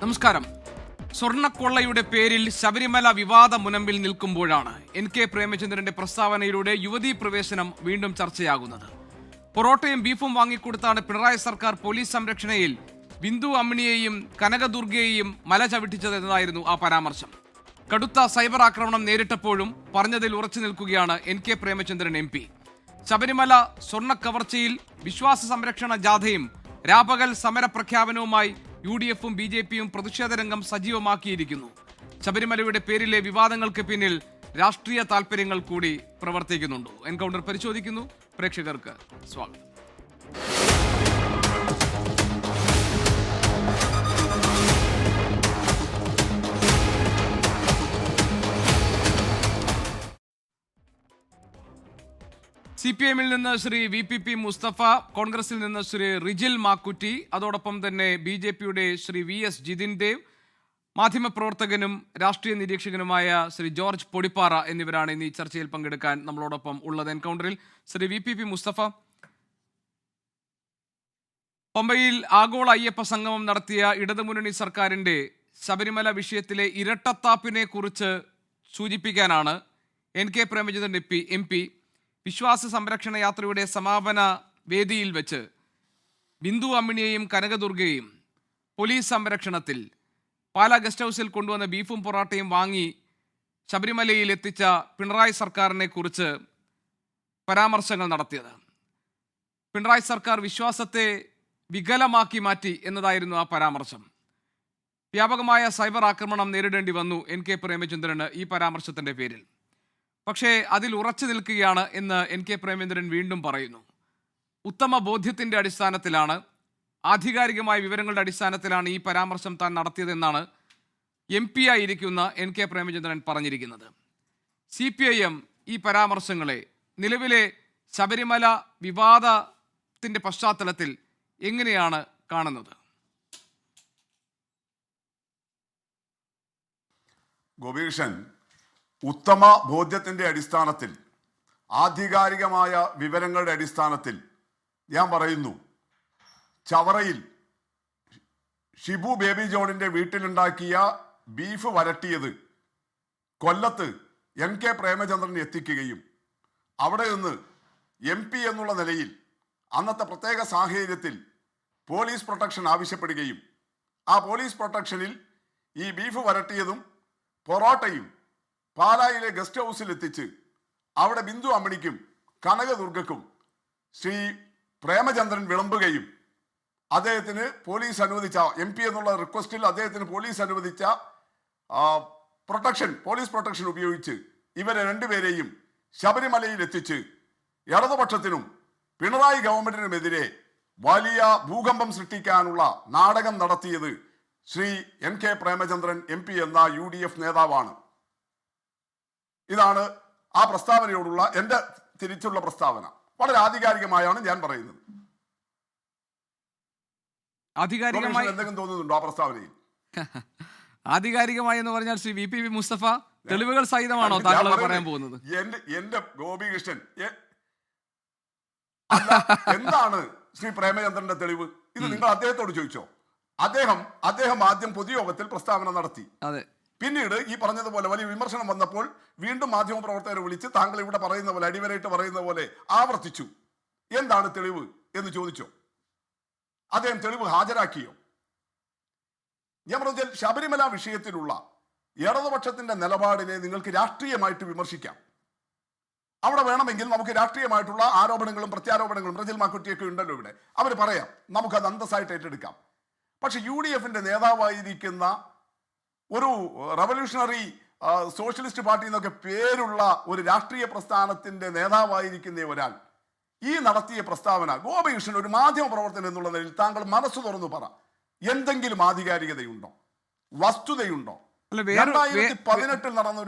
നമസ്കാരം. സ്വർണ്ണക്കൊള്ളയുടെ പേരിൽ ശബരിമല വിവാദ മുനമ്പിൽ നിൽക്കുമ്പോഴാണ് NK പ്രേമചന്ദ്രന്റെ പ്രസ്താവനയിലൂടെ യുവതീ പ്രവേശനം വീണ്ടും ചർച്ചയാകുന്നത്. പൊറോട്ടയും ബീഫും വാങ്ങിക്കൊടുത്താണ് പിണറായി സർക്കാർ പോലീസ് സംരക്ഷണയിൽ ബിന്ദു അമ്മിണിയെയും കനകദുർഗയെയും മല ചവിട്ടിച്ചതെന്നതായിരുന്നു ആ പരാമർശം. കടുത്ത സൈബർ ആക്രമണം നേരിട്ടപ്പോഴും പറഞ്ഞതിൽ ഉറച്ചു നിൽക്കുകയാണ് NK പ്രേമചന്ദ്രൻ MP. ശബരിമല സ്വർണ്ണ കവർച്ചയിൽ വിശ്വാസ സംരക്ഷണ ജാഥയും രാപകൽ സമരപ്രഖ്യാപനവുമായി UDF-ഉം BJP-യും പ്രതിഷേധ രംഗം സജീവമാക്കിയിരിക്കുന്നു. ശബരിമലയുടെ പേരിലെ വിവാദങ്ങൾക്ക് പിന്നിൽ രാഷ്ട്രീയ താൽപര്യങ്ങൾ കൂടി പ്രവർത്തിക്കുന്നുണ്ടോ? എൻകൗണ്ടർ പരിശോധിക്കുന്നു. പ്രേക്ഷകർക്ക് സ്വാഗതം. CPM-ൽ നിന്ന് ശ്രീ VPP മുസ്തഫ, കോൺഗ്രസിൽ നിന്ന് ശ്രീ റിജിൽ മാക്കുറ്റി, അതോടൊപ്പം തന്നെ BJP-യുടെ ശ്രീ VS ജിതിൻ ദേവ്, മാധ്യമപ്രവർത്തകനും രാഷ്ട്രീയ നിരീക്ഷകനുമായ ശ്രീ ജോർജ് പൊടിപ്പാറ എന്നിവരാണ് ഇന്ന് ഈ ചർച്ചയിൽ പങ്കെടുക്കാൻ നമ്മളോടൊപ്പം ഉള്ളത്. എൻകൗണ്ടറിൽ ശ്രീ VPP മുസ്തഫ, പമ്പയിൽ ആഗോള അയ്യപ്പ സംഗമം നടത്തിയ ഇടതുമുന്നണി സർക്കാരിന്റെ ശബരിമല വിഷയത്തിലെ ഇരട്ടത്താപ്പിനെ കുറിച്ച് സൂചിപ്പിക്കാനാണ് NK പ്രേമചന്ദ്രൻ MP വിശ്വാസ സംരക്ഷണ യാത്രയുടെ സമാപന വേദിയിൽ വെച്ച് ബിന്ദു അമ്മിണിയെയും കനകദുർഗയെയും പോലീസ് സംരക്ഷണത്തിൽ പാലാ ഗസ്റ്റ് ഹൗസിൽ കൊണ്ടുവന്ന ബീഫും പൊറാട്ടയും വാങ്ങി ശബരിമലയിൽ എത്തിച്ച പിണറായി സർക്കാരിനെ കുറിച്ച് പരാമർശങ്ങൾ നടത്തിയത്. പിണറായി സർക്കാർ വിശ്വാസത്തെ വികലമാക്കി മാറ്റി എന്നതായിരുന്നു ആ പരാമർശം. വ്യാപകമായ സൈബർ ആക്രമണം നേരിടേണ്ടി വന്നു NK പ്രേമചന്ദ്രന് ഈ പരാമർശത്തിന്റെ പേരിൽ. പക്ഷേ അതിൽ ഉറച്ചു നിൽക്കുകയാണ് എന്ന് NK പ്രേമചന്ദ്രൻ വീണ്ടും പറയുന്നു. ഉത്തമ ബോധ്യത്തിന്റെ അടിസ്ഥാനത്തിലാണ്, ആധികാരികമായ വിവരങ്ങളുടെ അടിസ്ഥാനത്തിലാണ് ഈ പരാമർശം താൻ നടത്തിയതെന്നാണ് MP ആയിരിക്കുന്ന NK പ്രേമചന്ദ്രൻ പറഞ്ഞിരിക്കുന്നത്. CPIM ഈ പരാമർശങ്ങളെ നിലവിലെ ശബരിമല വിവാദത്തിന്റെ പശ്ചാത്തലത്തിൽ എങ്ങനെയാണ് കാണുന്നത്? ഗോപികൃഷ്ണൻ, ഉത്തമ ബോധ്യത്തിൻ്റെ അടിസ്ഥാനത്തിൽ, ആധികാരികമായ വിവരങ്ങളുടെ അടിസ്ഥാനത്തിൽ ഞാൻ പറയുന്നു, ചവറയിൽ ഷിബു ബേബി ജോണിൻ്റെ വീട്ടിലുണ്ടാക്കിയ ബീഫ് വരട്ടിയത് കൊല്ലത്ത് NK പ്രേമചന്ദ്രൻ എത്തിക്കുകയും അവിടെ നിന്ന് MP എന്നുള്ള നിലയിൽ അന്നത്തെ പ്രത്യേക സാഹചര്യത്തിൽ പോലീസ് പ്രൊട്ടക്ഷൻ ആവശ്യപ്പെടുകയും ആ പോലീസ് പ്രൊട്ടക്ഷനിൽ ഈ ബീഫ് വരട്ടിയതും പൊറോട്ടയും പാലായിലെ ഗസ്റ്റ് ഹൗസിൽ എത്തിച്ച് അവിടെ ബിന്ദു അമ്മിണിക്കും കനകദുർഗക്കും ശ്രീ പ്രേമചന്ദ്രൻ വിളമ്പുകയും അദ്ദേഹത്തിന് പോലീസ് അനുവദിച്ച MP എന്നുള്ള റിക്വസ്റ്റിൽ അദ്ദേഹത്തിന് പോലീസ് അനുവദിച്ച പോലീസ് പ്രൊട്ടക്ഷൻ ഉപയോഗിച്ച് ഇവരെ രണ്ടുപേരെയും ശബരിമലയിൽ എത്തിച്ച് ഇടതുപക്ഷത്തിനും പിണറായി ഗവൺമെന്റിനുമെതിരെ വലിയ ഭൂകമ്പം സൃഷ്ടിക്കാനുള്ള നാടകം നടത്തിയത് ശ്രീ NK പ്രേമചന്ദ്രൻ MP എന്ന UDF നേതാവാണ്. ഇതാണ് ആ പ്രസ്താവനയോടുള്ള എൻ്റെ തിരിച്ചുള്ള പ്രസ്താവന. വളരെ ആധികാരികമായാണ് ഞാൻ പറയുന്നത്. എന്തെങ്കിലും തോന്നുന്നുണ്ടോ ആ പ്രസ്താവനയിൽ? ആധികാരികമായി എന്ന് പറഞ്ഞാൽ ശ്രീ VPP മുസ്തഫ, തെളിവുകൾ സഹിതമാണോ താങ്കൾ പറയാൻ പോകുന്നത്? എന്റെ ഗോപികൃഷ്ണൻ, എന്താണ് ശ്രീ പ്രേമചന്ദ്രന്റെ തെളിവ്? ഇത് നിങ്ങൾ അദ്ദേഹത്തോട് ചോദിച്ചോ? അദ്ദേഹം ആദ്യം പൊതുയോഗത്തിൽ പ്രസ്താവന നടത്തി. അതെ. പിന്നീട് ഈ പറഞ്ഞതുപോലെ വലിയ വിമർശനം വന്നപ്പോൾ വീണ്ടും മാധ്യമപ്രവർത്തകരെ വിളിച്ച് താങ്കൾ ഇവിടെ പറയുന്ന പോലെ, അടിവരയിട്ട് പറയുന്ന പോലെ ആവർത്തിച്ചു. എന്താണ് തെളിവ് എന്ന് ചോദിച്ചോ? അദ്ദേഹം തെളിവ് ഹാജരാക്കിയോ? ഞാൻ പറഞ്ഞാൽ ശബരിമല വിഷയത്തിലുള്ള ഇടതുപക്ഷത്തിന്റെ നിലപാടിനെ നിങ്ങൾക്ക് രാഷ്ട്രീയമായിട്ട് വിമർശിക്കാം. അവിടെ വേണമെങ്കിൽ നമുക്ക് രാഷ്ട്രീയമായിട്ടുള്ള ആരോപണങ്ങളും പ്രത്യാരോപണങ്ങളും, റജിൽ മാക്കുറ്റിയൊക്കെ ഉണ്ടല്ലോ ഇവിടെ, അവർ പറയാം, നമുക്കത് അന്തസ്സായിട്ട് ഏറ്റെടുക്കാം. പക്ഷെ UDF-ന്റെ നേതാവായിരിക്കുന്ന ഒരു റവല്യൂഷണറി സോഷ്യലിസ്റ്റ് പാർട്ടി എന്നൊക്കെ പേരുള്ള ഒരു രാഷ്ട്രീയ പ്രസ്ഥാനത്തിന്റെ നേതാവായിരിക്കുന്ന ഒരാൾ ഈ നടത്തിയ പ്രസ്താവന, ഗോപികൃഷ്ണൻ ഒരു മാധ്യമ പ്രവർത്തനം എന്നുള്ള നിലയിൽ താങ്കൾ മനസ്സ് തുറന്നു പറ, എന്തെങ്കിലും ആധികാരികതയുണ്ടോ, വസ്തുതയുണ്ടോ? 2018 നടന്ന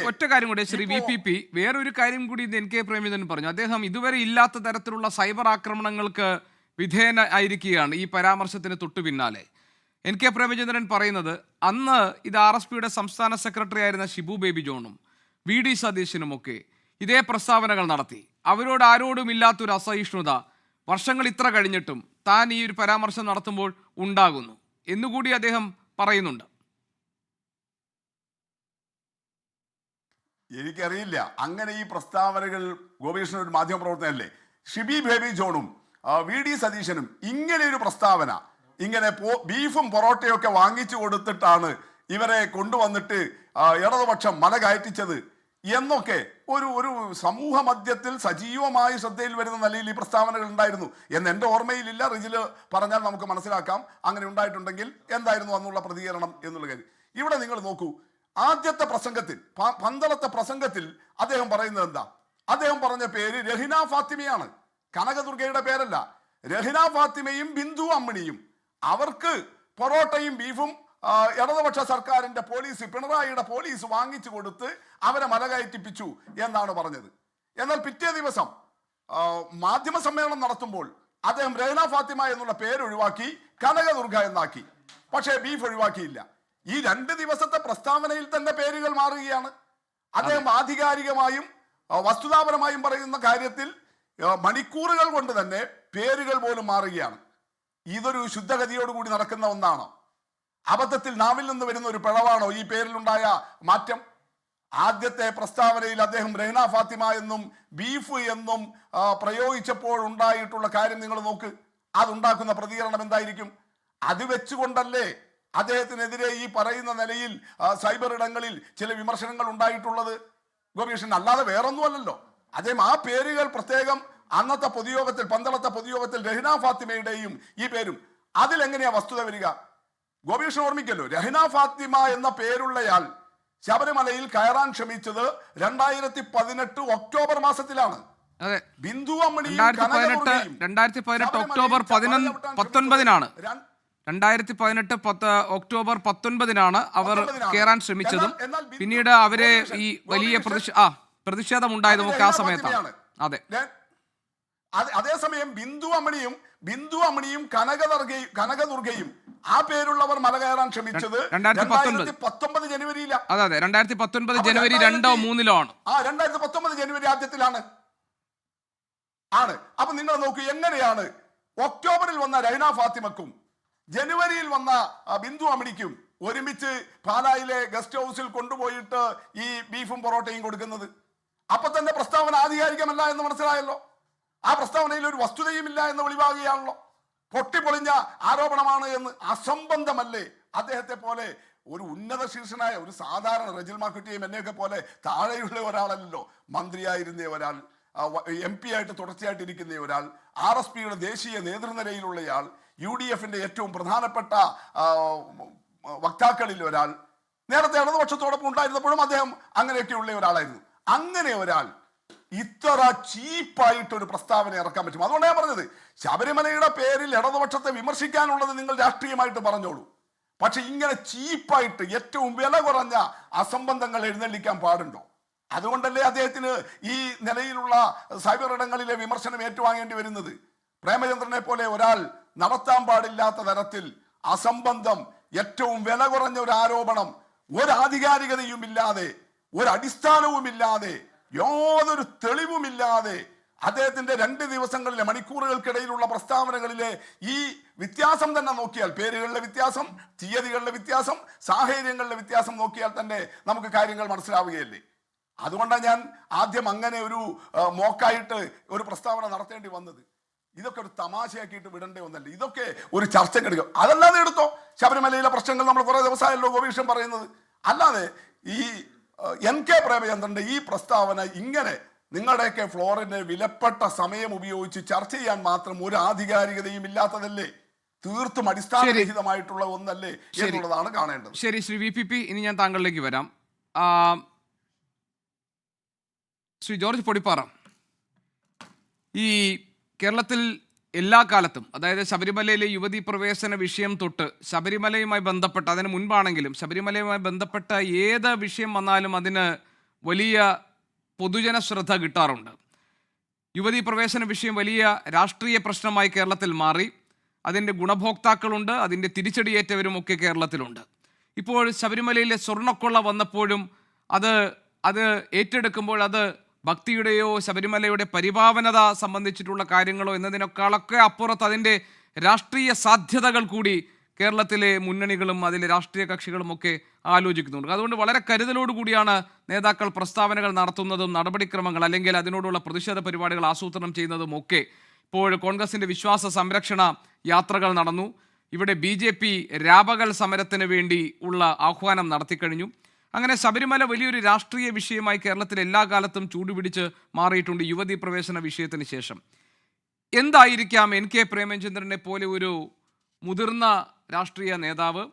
ഒറ്റ കാര്യം കൂടി ശ്രീ VPP, വേറൊരു കാര്യം കൂടി NK പ്രേമചന്ദ്രൻ പറഞ്ഞു. അദ്ദേഹം ഇതുവരെ ഇല്ലാത്ത തരത്തിലുള്ള സൈബർ ആക്രമണങ്ങൾക്ക് വിധേയന ആയിരിക്കുകയാണ് ഈ പരാമർശത്തിന് തൊട്ടു പിന്നാലെ. NK പ്രേമചന്ദ്രൻ പറയുന്നത്, അന്ന് ഇത് RSPയുടെ സംസ്ഥാന സെക്രട്ടറി ആയിരുന്ന ഷിബു ബേബി ജോണും VD സതീശനുമൊക്കെ ഇതേ പ്രസ്താവനകൾ നടത്തി. അവരോട് ആരോടും ഇല്ലാത്തൊരു അസഹിഷ്ണുത വർഷങ്ങൾ ഇത്ര കഴിഞ്ഞിട്ടും താൻ ഈ ഒരു പരാമർശം നടത്തുമ്പോൾ ഉണ്ടാകുന്നു എന്നുകൂടി അദ്ദേഹം പറയുന്നുണ്ട്. എനിക്കറിയില്ല അങ്ങനെ ഈ പ്രസ്താവനകൾ ഗോപീകൃഷ്ണൻ ഒരു മാധ്യമപ്രവർത്തനല്ലേ. ഷിബി ബേബി ജോണും വി ഡി സതീശനും ഇങ്ങനെ ഒരു പ്രസ്താവന, ഇങ്ങനെ ബീഫും പൊറോട്ടയും ഒക്കെ വാങ്ങിച്ചു കൊടുത്തിട്ടാണ് ഇവരെ കൊണ്ടുവന്നിട്ട് ഇടതുപക്ഷം മല കയറ്റിച്ചത് എന്നൊക്കെ ഒരു സമൂഹ മധ്യത്തിൽ സജീവമായി ശ്രദ്ധയിൽ വരുന്ന നിലയിൽ ഈ പ്രസ്താവനകൾ ഉണ്ടായിരുന്നു എന്ന് എൻ്റെ ഓർമ്മയിലില്ല. റിജില് പറഞ്ഞാൽ നമുക്ക് മനസ്സിലാക്കാം അങ്ങനെ ഉണ്ടായിട്ടുണ്ടെങ്കിൽ എന്തായിരുന്നു അന്നുള്ള പ്രതികരണം എന്നുള്ള കാര്യം. ഇവിടെ നിങ്ങൾ നോക്കൂ, ആദ്യത്തെ പ്രസംഗത്തിൽ, പന്തളത്തെ പ്രസംഗത്തിൽ അദ്ദേഹം പറയുന്നത് എന്താ? അദ്ദേഹം പറഞ്ഞ പേര് രഹിന ഫാത്തിമയാണ്, കനകദുർഗയുടെ പേരല്ല. രഹിന ഫാത്തിമയും ബിന്ദു അമ്മിണിയും അവർക്ക് പൊറോട്ടയും ബീഫും ഇടതുപക്ഷ സർക്കാരിന്റെ പോലീസ്, പിണറായിയുടെ പോലീസ് വാങ്ങിച്ചു കൊടുത്ത് അവരെ മലകയറ്റിപ്പിച്ചു എന്നാണ് പറഞ്ഞത്. എന്നാൽ പിറ്റേ ദിവസം മാധ്യമ സമ്മേളനം നടത്തുമ്പോൾ അദ്ദേഹം രഹന ഫാത്തിമ എന്നുള്ള പേര് ഒഴിവാക്കി കനകദുർഗ എന്നാക്കി. പക്ഷേ ബീഫ് ഒഴിവാക്കിയില്ല. ഈ 2 ദിവസത്തെ പ്രസ്താവനയിൽ തന്നെ പേരുകൾ മാറുകയാണ്. അദ്ദേഹം ആധികാരികമായും വസ്തുതാപരമായും പറയുന്ന കാര്യത്തിൽ മണിക്കൂറുകൾ കൊണ്ട് തന്നെ പേരുകൾ പോലും മാറുകയാണ്. ഇതൊരു ശുദ്ധഗതിയോടുകൂടി നടക്കുന്ന ഒന്നാണോ? അബദ്ധത്തിൽ നാവിൽ നിന്ന് വരുന്ന ഒരു പിഴവാണോ ഈ പേരിലുണ്ടായ മാറ്റം? ആദ്യത്തെ പ്രസ്താവനയിൽ അദ്ദേഹം രഹന ഫാത്തിമ എന്നും ബീഫ് എന്നും പ്രയോഗിച്ചപ്പോൾ ഉണ്ടായിട്ടുള്ള കാര്യം നിങ്ങൾ നോക്ക്. അതുണ്ടാക്കുന്ന പ്രതികരണം എന്തായിരിക്കും? അത് വെച്ചുകൊണ്ടല്ലേ അദ്ദേഹത്തിനെതിരെ ഈ പറയുന്ന നിലയിൽ സൈബർ ഇടങ്ങളിൽ ചില വിമർശനങ്ങൾ ഉണ്ടായിട്ടുള്ളത് ഗോപീകൃഷ്ണൻ, അല്ലാതെ വേറൊന്നുമല്ലല്ലോ. അദ്ദേഹം ആ പേരുകൾ പ്രത്യേകം അന്നത്തെ പൊതുയോഗത്തിൽ, പന്തളത്തെ പൊതുയോഗത്തിൽ രഹന ഫാത്തിമയുടെയും ഈ പേരും, അതിലെങ്ങനെയാ വസ്തുത വരിക? ഗോപീകൃഷ്ണൻ ഓർമ്മിക്കല്ലോ, രഹന ഫാത്തിമ എന്ന പേരുള്ളയാൾ ശബരിമലയിൽ കയറാൻ ശ്രമിച്ചത് 2018 ഒക്ടോബർ മാസത്തിലാണ്. ബിന്ദു അമ്മിണിയും 2018 ഒക്ടോബർ 19-നാണ് 2018 ഒക്ടോബർ 19-നാണ് അവർ കയറാൻ ശ്രമിച്ചതും പിന്നീട് അവരെ ഈ വലിയ പ്രതിഷേധം ഉണ്ടായതുമൊക്കെ ആ സമയത്താണ്. അതെ, അതേസമയം ബിന്ദു അമ്മിണിയും കനകദുർഗയും ആ പേരുള്ളവർ മല കയറാൻ ശ്രമിച്ചത് 2019 ജനുവരിയിലാണ്. അതെ, 2019 ജനുവരി 2-ഓ 3-ലോ ആണ്. 2019 ജനുവരി ആദ്യത്തിലാണ്. അപ്പൊ നിങ്ങൾ നോക്കൂ, എങ്ങനെയാണ് ഒക്ടോബറിൽ വന്ന രഹന ഫാത്തിമക്കും ജനുവരിയിൽ വന്ന ബിന്ദു അമ്മിണിക്കും ഒരുമിച്ച് പാലായിലെ ഗസ്റ്റ് ഹൗസിൽ കൊണ്ടുപോയിട്ട് ഈ ബീഫും പൊറോട്ടയും കൊടുക്കുന്നത്? അപ്പൊ തന്നെ പ്രസ്താവന ആധികാരികമല്ല എന്ന് മനസ്സിലായല്ലോ. ആ പ്രസ്താവനയിൽ ഒരു വസ്തുതയുമില്ല എന്ന് വെളിവാകുകയാണല്ലോ. പൊട്ടിപ്പൊളിഞ്ഞ ആരോപണമാണ് എന്ന്. അസംബന്ധമല്ലേ? അദ്ദേഹത്തെ പോലെ ഒരു ഉന്നത ശീർഷനായ ഒരു സാധാരണ റജിൽ മാക്കുട്ടിയും എന്നെയൊക്കെ പോലെ താഴെയുള്ള ഒരാളല്ലോ, മന്ത്രിയായിരുന്ന ഒരാൾ, MP ആയിട്ട് തുടർച്ചയായിട്ട് ഇരിക്കുന്ന ഒരാൾ, RSPയുടെ ദേശീയ നേതൃനിരയിലുള്ളയാൾ, UDFന്റെ ഏറ്റവും പ്രധാനപ്പെട്ട വക്താക്കളിൽ ഒരാൾ, നേരത്തെ ഇടതുപക്ഷത്തോടൊപ്പം ഉണ്ടായിരുന്നപ്പോഴും അദ്ദേഹം അങ്ങനെയൊക്കെയുള്ള ഒരാളായിരുന്നു. അങ്ങനെ ഒരാൾ ഇത്ര ചീപ്പായിട്ടൊരു പ്രസ്താവന ഇറക്കാൻ പറ്റും? അതുകൊണ്ടാണ് ഞാൻ പറഞ്ഞത്, ശബരിമലയുടെ പേരിൽ ഇടതുപക്ഷത്തെ വിമർശിക്കാനുള്ളത് നിങ്ങൾ രാഷ്ട്രീയമായിട്ട് പറഞ്ഞോളൂ. പക്ഷെ ഇങ്ങനെ ചീപ്പായിട്ട് ഏറ്റവും വില കുറഞ്ഞ അസംബന്ധങ്ങൾ എഴുന്നള്ളിക്കാൻ പാടുണ്ടോ? അതുകൊണ്ടല്ലേ അദ്ദേഹത്തിന് ഈ നിലയിലുള്ള സൈബർ ഇടങ്ങളിലെ വിമർശനം ഏറ്റുവാങ്ങേണ്ടി വരുന്നത്. പ്രേമചന്ദ്രനെ പോലെ ഒരാൾ നടത്താൻ പാടില്ലാത്ത തരത്തിൽ അസംബന്ധം, ഏറ്റവും വില കുറഞ്ഞ ഒരു ആരോപണം, ഒരു ആധികാരികതയുമില്ലാതെ, ഒരു അടിസ്ഥാനവുമില്ലാതെ, യാതൊരു തെളിവുമില്ലാതെ അദ്ദേഹത്തിന്റെ 2 ദിവസങ്ങളിലെ മണിക്കൂറുകൾക്കിടയിലുള്ള പ്രസ്താവനകളിലെ ഈ വ്യത്യാസം തന്നെ നോക്കിയാൽ, പേരുകളിലെ വ്യത്യാസം, തീയതികളിലെ വ്യത്യാസം, സാഹചര്യങ്ങളിലെ വ്യത്യാസം നോക്കിയാൽ തന്നെ നമുക്ക് കാര്യങ്ങൾ മനസ്സിലാവുകയല്ലേ. അതുകൊണ്ടാണ് ഞാൻ ആദ്യം അങ്ങനെ ഒരു മോക്കായിട്ട് ഒരു പ്രസ്താവന നടത്തേണ്ടി വന്നത്. ഇതൊക്കെ ഒരു തമാശയാക്കിയിട്ട് വിടേണ്ട ഒന്നല്ല, ഇതൊക്കെ ഒരു ചർച്ചക്കെടുക്കുക. അതല്ലാതെ എടുത്തോ, ശബരിമലയിലെ പ്രശ്നങ്ങൾ നമ്മൾ കുറെ ദിവസമായല്ലോ ഗോപീകൃഷ്ണൻ പറയുന്നത്. അല്ലാതെ ഈ NK പ്രേമചന്ദ്രന്റെ ഈ പ്രസ്താവന ഇങ്ങനെ നിങ്ങളുടെയൊക്കെ ഫ്ലോറിന്റെ വിലപ്പെട്ട സമയം ഉപയോഗിച്ച് ചർച്ച ചെയ്യാൻ മാത്രം ഒരു ആധികാരികതയും ഇല്ലാത്തതല്ലേ, തീർത്തും അടിസ്ഥാനരഹിതമായിട്ടുള്ള ഒന്നല്ലേ എന്നുള്ളതാണ് കാണേണ്ടത്. ശരി, ശ്രീ VPP, ഇനി ഞാൻ താങ്കളിലേക്ക് വരാം. ശ്രീ ജോർജ് പൊടിപ്പാറ, ഈ കേരളത്തിൽ എല്ലാ കാലത്തും, അതായത് ശബരിമലയിലെ യുവതീ പ്രവേശന വിഷയം തൊട്ട് ശബരിമലയുമായി ബന്ധപ്പെട്ട, അതിന് മുൻപാണെങ്കിലും ശബരിമലയുമായി ബന്ധപ്പെട്ട ഏത് വിഷയം വന്നാലും അതിന് വലിയ പൊതുജന ശ്രദ്ധ കിട്ടാറുണ്ട്. യുവതീ പ്രവേശന വിഷയം വലിയ രാഷ്ട്രീയ പ്രശ്നമായി കേരളത്തിൽ മാറി. അതിൻ്റെ ഗുണഭോക്താക്കളുണ്ട്, അതിൻ്റെ തിരിച്ചടിയേറ്റവരുമൊക്കെ കേരളത്തിലുണ്ട്. ഇപ്പോൾ ശബരിമലയിലെ സ്വർണ്ണക്കൊള്ള വന്നപ്പോഴും അത് ഏറ്റെടുക്കുമ്പോൾ അത് ഭക്തിയുടെയോ ശബരിമലയുടെ പരിപാവനത സംബന്ധിച്ചിട്ടുള്ള കാര്യങ്ങളോ എന്നതിനേക്കാളൊക്കെ അപ്പുറത്ത് അതിൻ്റെ രാഷ്ട്രീയ സാധ്യതകൾ കൂടി കേരളത്തിലെ മുന്നണികളും അതിലെ രാഷ്ട്രീയ കക്ഷികളും ഒക്കെ ആലോചിക്കുന്നുണ്ട്. അതുകൊണ്ട് വളരെ കരുതലോടുകൂടിയാണ് നേതാക്കൾ പ്രസ്താവനകൾ നടത്തുന്നതും നടപടിക്രമങ്ങൾ അല്ലെങ്കിൽ അതിനോടുള്ള പ്രതിഷേധ പരിപാടികൾ ആസൂത്രണം ചെയ്യുന്നതും ഒക്കെ. ഇപ്പോൾ കോൺഗ്രസിന്റെ വിശ്വാസ സംരക്ഷണ യാത്രകൾ നടന്നു. ഇവിടെ BJP രാപകൽ സമരത്തിന് വേണ്ടി ഉള്ള ആഹ്വാനം നടത്തിക്കഴിഞ്ഞു. അങ്ങനെ ശബരിമല വലിയൊരു രാഷ്ട്രീയ വിഷയമായി കേരളത്തിൽ എല്ലാ കാലത്തും ചൂടുപിടിച്ച് മാറിയിട്ടുണ്ട് യുവതീ പ്രവേശന വിഷയത്തിന് ശേഷം. എന്തായിരിക്കാം NK പ്രേമചന്ദ്രനെ പോലെ ഒരു മുതിർന്ന രാഷ്ട്രീയ നേതാവ്,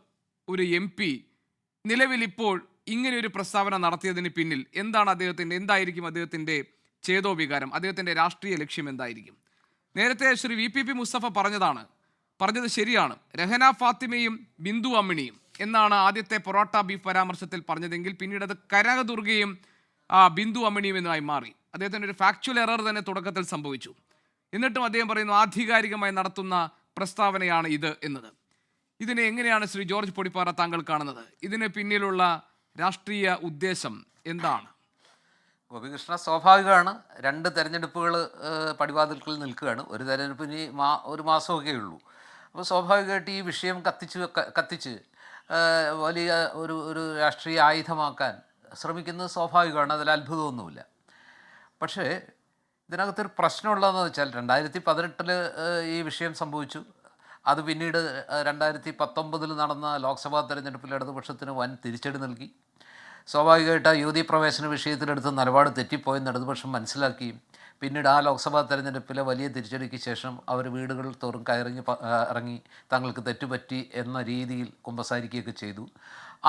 ഒരു MP നിലവിൽ ഇപ്പോൾ ഇങ്ങനെ ഒരു പ്രസ്താവന നടത്തിയതിന് പിന്നിൽ എന്തായിരിക്കും അദ്ദേഹത്തിൻ്റെ ചേതോവികാരം, അദ്ദേഹത്തിൻ്റെ രാഷ്ട്രീയ ലക്ഷ്യം എന്തായിരിക്കും? നേരത്തെ ശ്രീ VPP മുസ്തഫ പറഞ്ഞത് ശരിയാണ്. രഹന ഫാത്തിമയും ബിന്ദു അമ്മിണിയും എന്നാണ് ആദ്യത്തെ പൊറോട്ട ബീഫ് പരാമർശത്തിൽ പറഞ്ഞതെങ്കിൽ പിന്നീട് അത് കനകദുർഗയും ബിന്ദു അമ്മിണിയും എന്നായി മാറി. അദ്ദേഹത്തിൻ്റെ ഒരു ഫാക്ച്വൽ എറർ തന്നെ തുടക്കത്തിൽ സംഭവിച്ചു. എന്നിട്ടും അദ്ദേഹം പറയുന്നു ആധികാരികമായി നടത്തുന്ന പ്രസ്താവനയാണ് ഇത് എന്നത്. ഇതിനെ എങ്ങനെയാണ് ശ്രീ ജോർജ് പൊടിപ്പാറ താങ്കൾ കാണുന്നത്? ഇതിന് പിന്നിലുള്ള രാഷ്ട്രീയ ഉദ്ദേശം എന്താണ്? ഗോപികൃഷ്ണ, സ്വാഭാവികമാണ്. 2 തെരഞ്ഞെടുപ്പുകൾ പടിവാതിൽക്കൽ നിൽക്കുകയാണ്. ഒരു തെരഞ്ഞെടുപ്പിന് ഒരു മാസമൊക്കെ ഉള്ളൂ. അപ്പോൾ സ്വാഭാവികമായിട്ട് ഈ വിഷയം കത്തിച്ച് വലിയ ഒരു രാഷ്ട്രീയ ആയുധമാക്കാൻ ശ്രമിക്കുന്നത് സ്വാഭാവികമാണ്. അതിൽ അത്ഭുതമൊന്നുമില്ല. പക്ഷേ ഇതിനകത്തൊരു പ്രശ്നമുള്ളതെന്ന് വെച്ചാൽ 2018 ഈ വിഷയം സംഭവിച്ചു. അത് പിന്നീട് 2019 നടന്ന ലോക്സഭാ തെരഞ്ഞെടുപ്പിൽ ഇടതുപക്ഷത്തിന് വൻ തിരിച്ചടി നൽകി. സ്വാഭാവികമായിട്ട് ആ യുവതീ പ്രവേശന വിഷയത്തിലെടുത്ത് നിലപാട് തെറ്റിപ്പോയെന്ന് ഇടതുപക്ഷം മനസ്സിലാക്കുകയും പിന്നീട് ആ ലോക്സഭാ തെരഞ്ഞെടുപ്പിലെ വലിയ തിരിച്ചടിക്ക് ശേഷം അവർ വീടുകൾ തോറും ഇറങ്ങി തങ്ങൾക്ക് തെറ്റുപറ്റി എന്ന രീതിയിൽ കുമ്പസാരിക്കുകയൊക്കെ ചെയ്തു.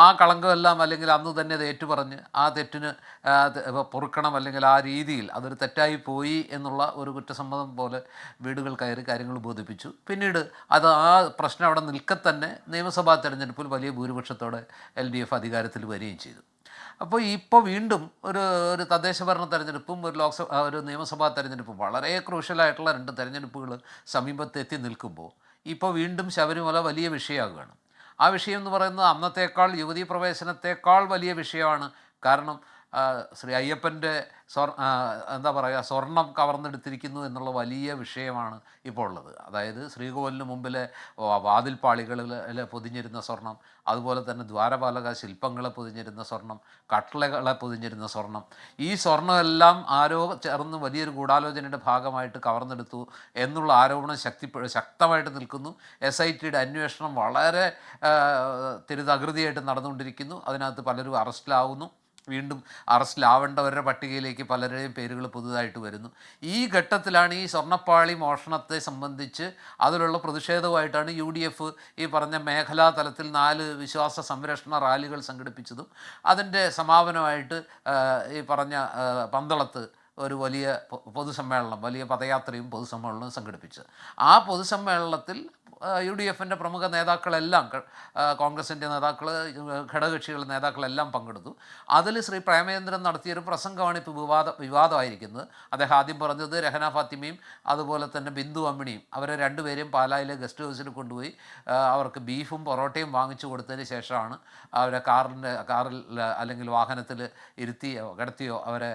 ആ കളങ്കമെല്ലാം അല്ലെങ്കിൽ അന്ന് തന്നെ അത് ഏറ്റുപറഞ്ഞ് ആ തെറ്റിന് പൊറുക്കണം, അല്ലെങ്കിൽ ആ രീതിയിൽ അതൊരു തെറ്റായി പോയി എന്നുള്ള ഒരു കുറ്റസമ്മതം പോലെ വീടുകൾ കയറി കാര്യങ്ങൾ ബോധിപ്പിച്ചു. പിന്നീട് ആ പ്രശ്നം അവിടെ നിൽക്കത്തന്നെ നിയമസഭാ തെരഞ്ഞെടുപ്പിൽ വലിയ ഭൂരിപക്ഷത്തോടെ LDF അധികാരത്തിൽ വരികയും ചെയ്തു. അപ്പോൾ ഇപ്പോൾ വീണ്ടും ഒരു തദ്ദേശ ഭരണ തെരഞ്ഞെടുപ്പും ഒരു നിയമസഭാ തെരഞ്ഞെടുപ്പും വളരെ ക്രൂഷ്യലായിട്ടുള്ള 2 തെരഞ്ഞെടുപ്പുകൾ സമീപത്തെത്തി നിൽക്കുമ്പോൾ ഇപ്പോൾ വീണ്ടും ശബരിമല വലിയ വിഷയമാകുകയാണ്. ആ വിഷയം എന്ന് പറയുന്നത് അന്നത്തേക്കാൾ യുവതീ പ്രവേശനത്തേക്കാൾ വലിയ വിഷയമാണ്. കാരണം ശ്രീ അയ്യപ്പൻ്റെ സ്വർണം കവർന്നെടുത്തിരിക്കുന്നു എന്നുള്ള വലിയ വിഷയമാണ് ഇപ്പോൾ ഉള്ളത്. അതായത് ശ്രീകോവിലിന് മുമ്പിലെ വാതിൽപ്പാളികളിൽ പൊതിഞ്ഞിരുന്ന സ്വർണം, അതുപോലെ തന്നെ ദ്വാരപാലക ശില്പങ്ങളെ പൊതിഞ്ഞിരുന്ന സ്വർണം, കട്ടളകളെ പൊതിഞ്ഞിരുന്ന സ്വർണം, ഈ സ്വർണ്ണമെല്ലാം ആരോ ചേർന്ന് വലിയൊരു ഗൂഢാലോചനയുടെ ഭാഗമായിട്ട് കവർന്നെടുത്തു എന്നുള്ള ആരോപണം ശക്തമായിട്ട് നിൽക്കുന്നു. SITയുടെ അന്വേഷണം വളരെ തകൃതിയായിട്ട് നടന്നുകൊണ്ടിരിക്കുന്നു. അതിനകത്ത് പലരും അറസ്റ്റിലാവുന്നു. വീണ്ടും അറസ്റ്റിലാവേണ്ടവരുടെ പട്ടികയിലേക്ക് പലരുടെയും പേരുകൾ പുതുതായിട്ട് വരുന്നു. ഈ ഘട്ടത്തിലാണ് ഈ സ്വർണ്ണപ്പാളി മോഷണത്തെ സംബന്ധിച്ച് അതിലുള്ള പ്രതിഷേധവുമായിട്ടാണ് UDF ഈ പറഞ്ഞ മേഖലാ തലത്തിൽ 4 വിശ്വാസ സംരക്ഷണ റാലികൾ സംഘടിപ്പിച്ചതും അതിൻ്റെ സമാപനമായിട്ട് ഈ പറഞ്ഞ പന്തളത്ത് ഒരു വലിയ പൊതുസമ്മേളനം, വലിയ പദയാത്രയും പൊതുസമ്മേളനവും സംഘടിപ്പിച്ചത്. ആ പൊതുസമ്മേളനത്തിൽ UDFൻ്റെ പ്രമുഖ നേതാക്കളെല്ലാം, കോൺഗ്രസിൻ്റെ നേതാക്കൾ, ഘടകകക്ഷികളുടെ നേതാക്കളെല്ലാം പങ്കെടുത്തു. അതിൽ ശ്രീ പ്രേമചന്ദ്രൻ നടത്തിയൊരു പ്രസംഗമാണ് ഇപ്പോൾ വിവാദമായിരിക്കുന്നത്. അദ്ദേഹം ആദ്യം പറഞ്ഞത് രഹന ഫാത്തിമയും അതുപോലെ തന്നെ ബിന്ദു അമ്മിണിയും അവരെ 2 പേരെയും പാലായിലെ ഗസ്റ്റ് ഹൗസിൽ കൊണ്ടുപോയി അവർക്ക് ബീഫും പൊറോട്ടയും വാങ്ങിച്ചു കൊടുത്തതിന് ശേഷമാണ് അവരെ കാറിൽ അല്ലെങ്കിൽ വാഹനത്തിൽ കിടത്തിയോ അവരെ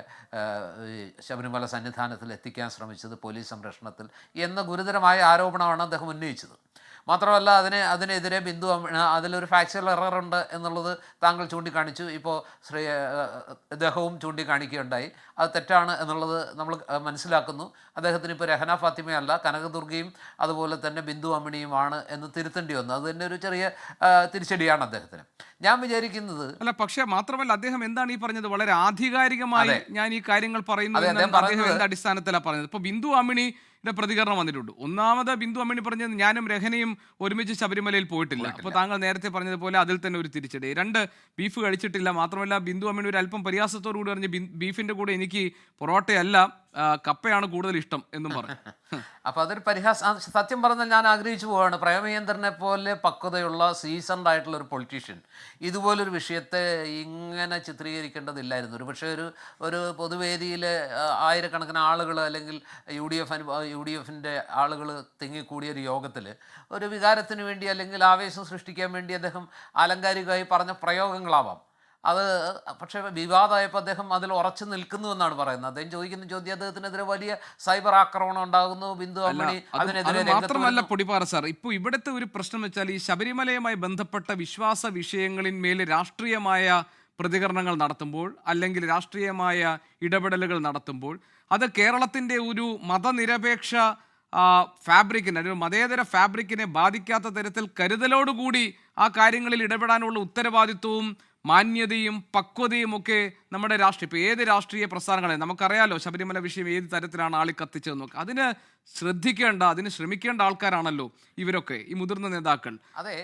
ശബരിമല സന്നിധാനത്തിൽ എത്തിക്കാൻ ശ്രമിച്ചത് പോലീസ് സംരക്ഷണത്തിൽ എന്ന ഗുരുതരമായ ആരോപണമാണ് അദ്ദേഹം ഉന്നയിച്ചത്. മാത്രമല്ല അതിനെതിരെ ബിന്ദു അതിലൊരു ഫാക്ച്വൽ എററുണ്ട് എന്നുള്ളത് താങ്കൾ ചൂണ്ടിക്കാണിച്ചു. ഇപ്പോൾ അദ്ദേഹവും ചൂണ്ടിക്കാണിക്കുകയുണ്ടായി. അത് തെറ്റാണ് എന്നുള്ളത് നമ്മൾ മനസ്സിലാക്കുന്നു. അദ്ദേഹത്തിന് ഇപ്പോൾ രഹന ഫാത്തിമയല്ല, കനകദുർഗയും അതുപോലെ തന്നെ ബിന്ദു അമ്മിണിയുമാണ് എന്ന് തിരുത്തേണ്ടി വന്നു. അത് തന്നെ ഒരു ചെറിയ തിരിച്ചടിയാണ് അദ്ദേഹത്തിന്. ഞാൻ വിചാരിക്കുന്നത് പക്ഷേ മാത്രമല്ല അദ്ദേഹം എന്താണ് ഈ പറഞ്ഞത്, വളരെ ആധികാരികമായി ഞാൻ ഈ കാര്യങ്ങൾ പറയുന്നത് എന്ത് അടിസ്ഥാനത്തിലാണ് പറഞ്ഞത്? ഇപ്പോൾ ബിന്ദു അമ്മിണിയുടെ പ്രതികരണം വന്നിട്ടുണ്ട്. ഒന്നാമത് ബിന്ദു അമ്മിണി പറഞ്ഞത് ഞാനും രഹനയും ഒരുമിച്ച് ശബരിമലയിൽ പോയിട്ടില്ല. അപ്പോൾ താങ്കൾ നേരത്തെ പറഞ്ഞതുപോലെ അതിൽ തന്നെ ഒരു തിരിച്ചടി. 2 ബീഫ് കഴിച്ചിട്ടില്ല. മാത്രമല്ല ബിന്ദു അമ്മിണി ഒരു അല്പം പരിഹാസത്തോടു കൂടി പറഞ്ഞ് ബീഫിന്റെ കൂടെ എനിക്ക് പൊറോട്ടയല്ല കപ്പയാണ് കൂടുതൽ ഇഷ്ടം എന്നും പറഞ്ഞു. അപ്പോൾ അതൊരു പരിഹാസം. സത്യം പറഞ്ഞാൽ ഞാൻ ആഗ്രഹിച്ചു പോവുകയാണ്, പ്രേമചന്ദ്രനെ പോലെ പക്വതയുള്ള സീസൺഡ് ആയിട്ടുള്ള ഒരു പൊളിറ്റീഷ്യൻ ഇതുപോലൊരു വിഷയത്തെ ഇങ്ങനെ ചിത്രീകരിക്കേണ്ടതില്ലായിരുന്നു. ഒരു പക്ഷേ ഒരു പൊതുവേദിയിൽ ആയിരക്കണക്കിന് ആളുകൾ അല്ലെങ്കിൽ UDFൻ്റെ ആളുകൾ തിങ്ങിക്കൂടിയൊരു യോഗത്തിൽ ഒരു വികാരത്തിന് വേണ്ടി അല്ലെങ്കിൽ ആവേശം സൃഷ്ടിക്കാൻ വേണ്ടി അദ്ദേഹം ആലങ്കാരികമായി പറഞ്ഞ പ്രയോഗങ്ങളാവാം. അത് പക്ഷേ വിവാദമായപ്പോൾ അദ്ദേഹം അതിൽ ഉറച്ചു നിൽക്കുന്നു എന്നാണ് പറയുന്നത്. അദ്ദേഹം ചോദിക്കുന്ന ചോദ്യം അദ്ദേഹത്തിനെതിരെ വലിയ സൈബർ ആക്രമണം ഉണ്ടാകുന്നു. ബിന്ദു അമ്മണി അതിനെതിരെ മാത്രമല്ല പൊടിപ്പാറ സാർ, ഇപ്പോൾ ഇവിടുത്തെ ഒരു പ്രശ്നം വെച്ചാൽ ഈ ശബരിമലയുമായി ബന്ധപ്പെട്ട വിശ്വാസ വിഷയങ്ങളിന്മേൽ രാഷ്ട്രീയമായ പ്രതികരണങ്ങൾ നടത്തുമ്പോൾ അല്ലെങ്കിൽ രാഷ്ട്രീയമായ ഇടപെടലുകൾ നടത്തുമ്പോൾ അത് കേരളത്തിൻ്റെ ഒരു മതനിരപേക്ഷ ഫാബ്രിക്കിനെ, ഒരു മതേതര ഫാബ്രിക്കിനെ ബാധിക്കാത്ത തരത്തിൽ കരുതലോടുകൂടി ആ കാര്യങ്ങളിൽ ഇടപെടാനുള്ള ഉത്തരവാദിത്വവും മാന്യതയും പക്വതയും ഒക്കെ നമ്മുടെ ഇപ്പോൾ ഏത് രാഷ്ട്രീയ പ്രസ്ഥാനങ്ങളെ നമുക്കറിയാലോ ശബരിമല വിഷയം ഏത് തരത്തിലാണ് ആളി കത്തിച്ചതെന്നൊക്കെ. അതിന് ശ്രദ്ധിക്കേണ്ട, അതിന് ശ്രമിക്കേണ്ട ആൾക്കാരാണല്ലോ ഇവരൊക്കെ, ഈ മുതിർന്ന നേതാക്കൾ.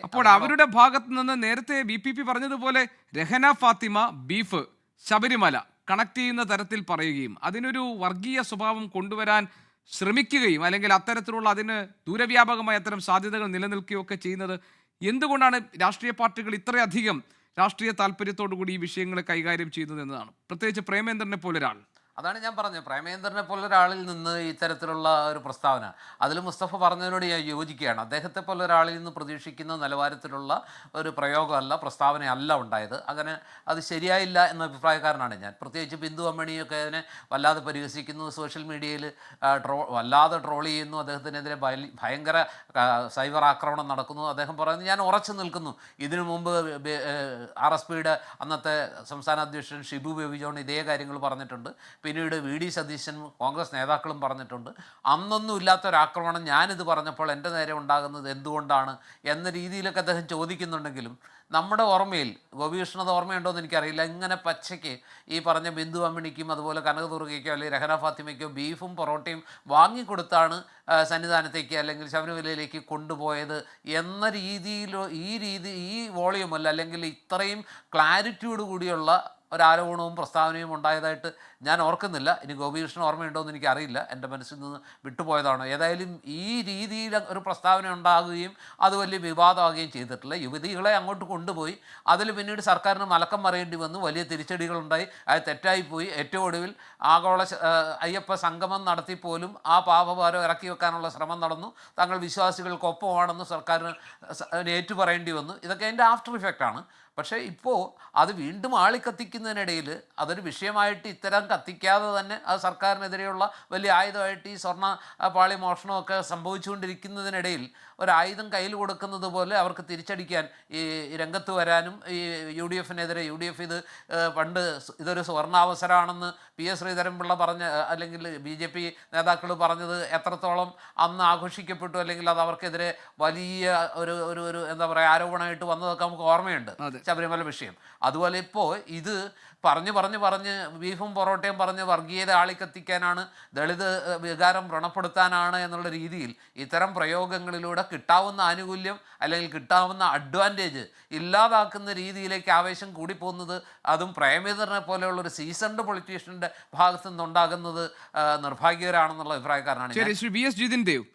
അപ്പോൾ അവരുടെ ഭാഗത്ത് നിന്ന് നേരത്തെ VPP പറഞ്ഞതുപോലെ രഹന ഫാത്തിമ ബീഫ് ശബരിമല കണക്ട് ചെയ്യുന്ന തരത്തിൽ പറയുകയും അതിനൊരു വർഗീയ സ്വഭാവം കൊണ്ടുവരാൻ ശ്രമിക്കുകയും അല്ലെങ്കിൽ അത്തരത്തിലുള്ള അതിന് ദൂരവ്യാപകമായ അത്തരം സാധ്യതകൾ നിലനിൽക്കുകയൊക്കെ ചെയ്യുന്നത് എന്തുകൊണ്ടാണ് രാഷ്ട്രീയ പാർട്ടികൾ ഇത്രയധികം രാഷ്ട്രീയ താല്പര്യത്തോടു കൂടി ഈ വിഷയങ്ങളെ കൈകാര്യം ചെയ്യുന്നത് എന്നതാണ്. പ്രത്യേകിച്ച് പ്രേമേന്ദ്രനെ പോലെ ഒരാൾ. അതാണ് ഞാൻ പറഞ്ഞത്, പ്രേമേന്ദ്രനെ പോലെ ഒരാളിൽ നിന്ന് ഇത്തരത്തിലുള്ള ഒരു പ്രസ്താവന, അതിൽ മുസ്തഫ പറഞ്ഞതിനോട് ഞാൻ യോജിക്കുകയാണ്. അദ്ദേഹത്തെ പോലെ ഒരാളിൽ നിന്ന് പ്രതീക്ഷിക്കുന്ന നിലവാരത്തിലുള്ള ഒരു പ്രയോഗമല്ല, പ്രസ്താവനയല്ല ഉണ്ടായത്. അങ്ങനെ അത് ശരിയായില്ല എന്ന അഭിപ്രായക്കാരനാണ് ഞാൻ. പ്രത്യേകിച്ച് ബിന്ദു അമ്മണിയൊക്കെ അതിനെ വല്ലാതെ പരിഹസിക്കുന്നു, സോഷ്യൽ മീഡിയയിൽ വല്ലാതെ ട്രോൾ ചെയ്യുന്നു, അദ്ദേഹത്തിനെതിരെ ഭയങ്കര സൈബർ ആക്രമണം നടക്കുന്നു. അദ്ദേഹം പറയുന്നത് ഞാൻ ഉറച്ചു നിൽക്കുന്നു. ഇതിനു മുമ്പ് RSPയുടെ അന്നത്തെ സംസ്ഥാന അധ്യക്ഷൻ ഷിബു ബേബി ജോൺ ഇതേ കാര്യങ്ങൾ പറഞ്ഞിട്ടുണ്ട്. പിന്നീട് VD സതീശനും കോൺഗ്രസ് നേതാക്കളും പറഞ്ഞിട്ടുണ്ട്. അന്നൊന്നും ഇല്ലാത്തൊരാക്രമണം ഞാനിത് പറഞ്ഞപ്പോൾ എൻ്റെ നേരെ ഉണ്ടാകുന്നത് എന്തുകൊണ്ടാണ് എന്ന രീതിയിലൊക്കെ അദ്ദേഹം ചോദിക്കുന്നുണ്ടെങ്കിലും നമ്മുടെ ഓർമ്മയിൽ, ഗോപികൃഷ്ണത് ഓർമ്മയുണ്ടോയെന്ന് എനിക്കറിയില്ല, ഇങ്ങനെ പച്ചയ്ക്ക് ഈ പറഞ്ഞ ബിന്ദു അമ്മിണിക്കും അതുപോലെ കനകദുർഗയ്ക്കോ അല്ലെങ്കിൽ രഹന ഫാത്തിമയ്ക്കോ ബീഫും പൊറോട്ടയും വാങ്ങിക്കൊടുത്താണ് സന്നിധാനത്തേക്ക് അല്ലെങ്കിൽ ശബരിമലയിലേക്ക് കൊണ്ടുപോയത് എന്ന രീതിയിലോ ഈ വോളിയുമല്ല അല്ലെങ്കിൽ ഇത്രയും ക്ലാരിറ്റിയോട് കൂടിയുള്ള ഒരാരോപണവും പ്രസ്താവനയും ഉണ്ടായതായിട്ട് ഞാൻ ഓർക്കുന്നില്ല. ഇനി ഗോപികൃഷ്ണൻ ഓർമ്മയുണ്ടോയെന്ന് എനിക്കറിയില്ല, എൻ്റെ മനസ്സിൽ നിന്ന് വിട്ടുപോയതാണോ. ഏതായാലും ഈ രീതിയിൽ ഒരു പ്രസ്താവന ഉണ്ടാകുകയും അത് വലിയ വിവാദമാകുകയും ചെയ്തിട്ടില്ല. യുവതികളെ അങ്ങോട്ട് കൊണ്ടുപോയി അതിൽ പിന്നീട് സർക്കാരിന് മലക്കം മറിയേണ്ടി വന്നു, വലിയ തിരിച്ചടികളുണ്ടായി, അത് തെറ്റായിപ്പോയി. ഏറ്റവും ഒടുവിൽ ആഗോള അയ്യപ്പ സംഗമം നടത്തിപ്പോലും ആ പാപഭാരം ഇറക്കി വെക്കാനുള്ള ശ്രമം നടന്നു. തങ്ങൾ വിശ്വാസികൾക്കൊപ്പമാണെന്ന് സർക്കാരിന് ഏറ്റുപറയേണ്ടി വന്നു. ഇതൊക്കെ അതിൻ്റെ ആഫ്റ്റർ ഇഫക്റ്റാണ്. പക്ഷേ ഇപ്പോൾ അത് വീണ്ടും ആളിക്കത്തിക്കുന്നതിനിടയിൽ അതൊരു വിഷയമായിട്ട് ഇത്തരം കത്തിക്കാതെ തന്നെ അത് സർക്കാരിനെതിരെയുള്ള വലിയ ആയുധമായിട്ട് ഈ സ്വർണ്ണ പാളി മോഷണമൊക്കെ സംഭവിച്ചുകൊണ്ടിരിക്കുന്നതിനിടയിൽ ഒരായുധം കയ്യിൽ കൊടുക്കുന്നത് പോലെ അവർക്ക് തിരിച്ചടിക്കാൻ ഈ രംഗത്ത് വരാനും ഈ UDFനെതിരെ UDF ഇത് പണ്ട് ഇതൊരു സുവർണാവസരമാണെന്ന് PS ശ്രീധരൻപിള്ള പറഞ്ഞ അല്ലെങ്കിൽ BJP നേതാക്കൾ പറഞ്ഞത് എത്രത്തോളം അന്ന് ആഘോഷിക്കപ്പെട്ടു അല്ലെങ്കിൽ അത് അവർക്കെതിരെ വലിയ ഒരു എന്താ പറയുക ആരോപണമായിട്ട് വന്നതൊക്കെ നമുക്ക് ഓർമ്മയുണ്ട്, ശബരിമല വിഷയം. അതുപോലെ ഇപ്പോൾ ഇത് പറഞ്ഞ് ബീഫും പൊറോട്ടയും പറഞ്ഞ് വർഗീയത ആളിക്കത്തിക്കാനാണ്, ദളിത് വികാരം വ്രണപ്പെടുത്താനാണ് എന്നുള്ള രീതിയിൽ ഇത്തരം പ്രയോഗങ്ങളിലൂടെ കിട്ടാവുന്ന ആനുകൂല്യം അല്ലെങ്കിൽ കിട്ടാവുന്ന അഡ്വാൻറ്റേജ് ഇല്ലാതാക്കുന്ന രീതിയിലേക്ക് ആവേശം കൂടിപ്പോകുന്നത്, അതും പ്രേമേന്ദ്രനെ പോലെയുള്ള ഒരു സീസൺഡ് പൊളിറ്റീഷ്യൻ്റെ ഭാഗത്തു നിന്നുണ്ടാകുന്നത് നിർഭാഗ്യകരമാണെന്നുള്ള അഭിപ്രായക്കാരനാണ്.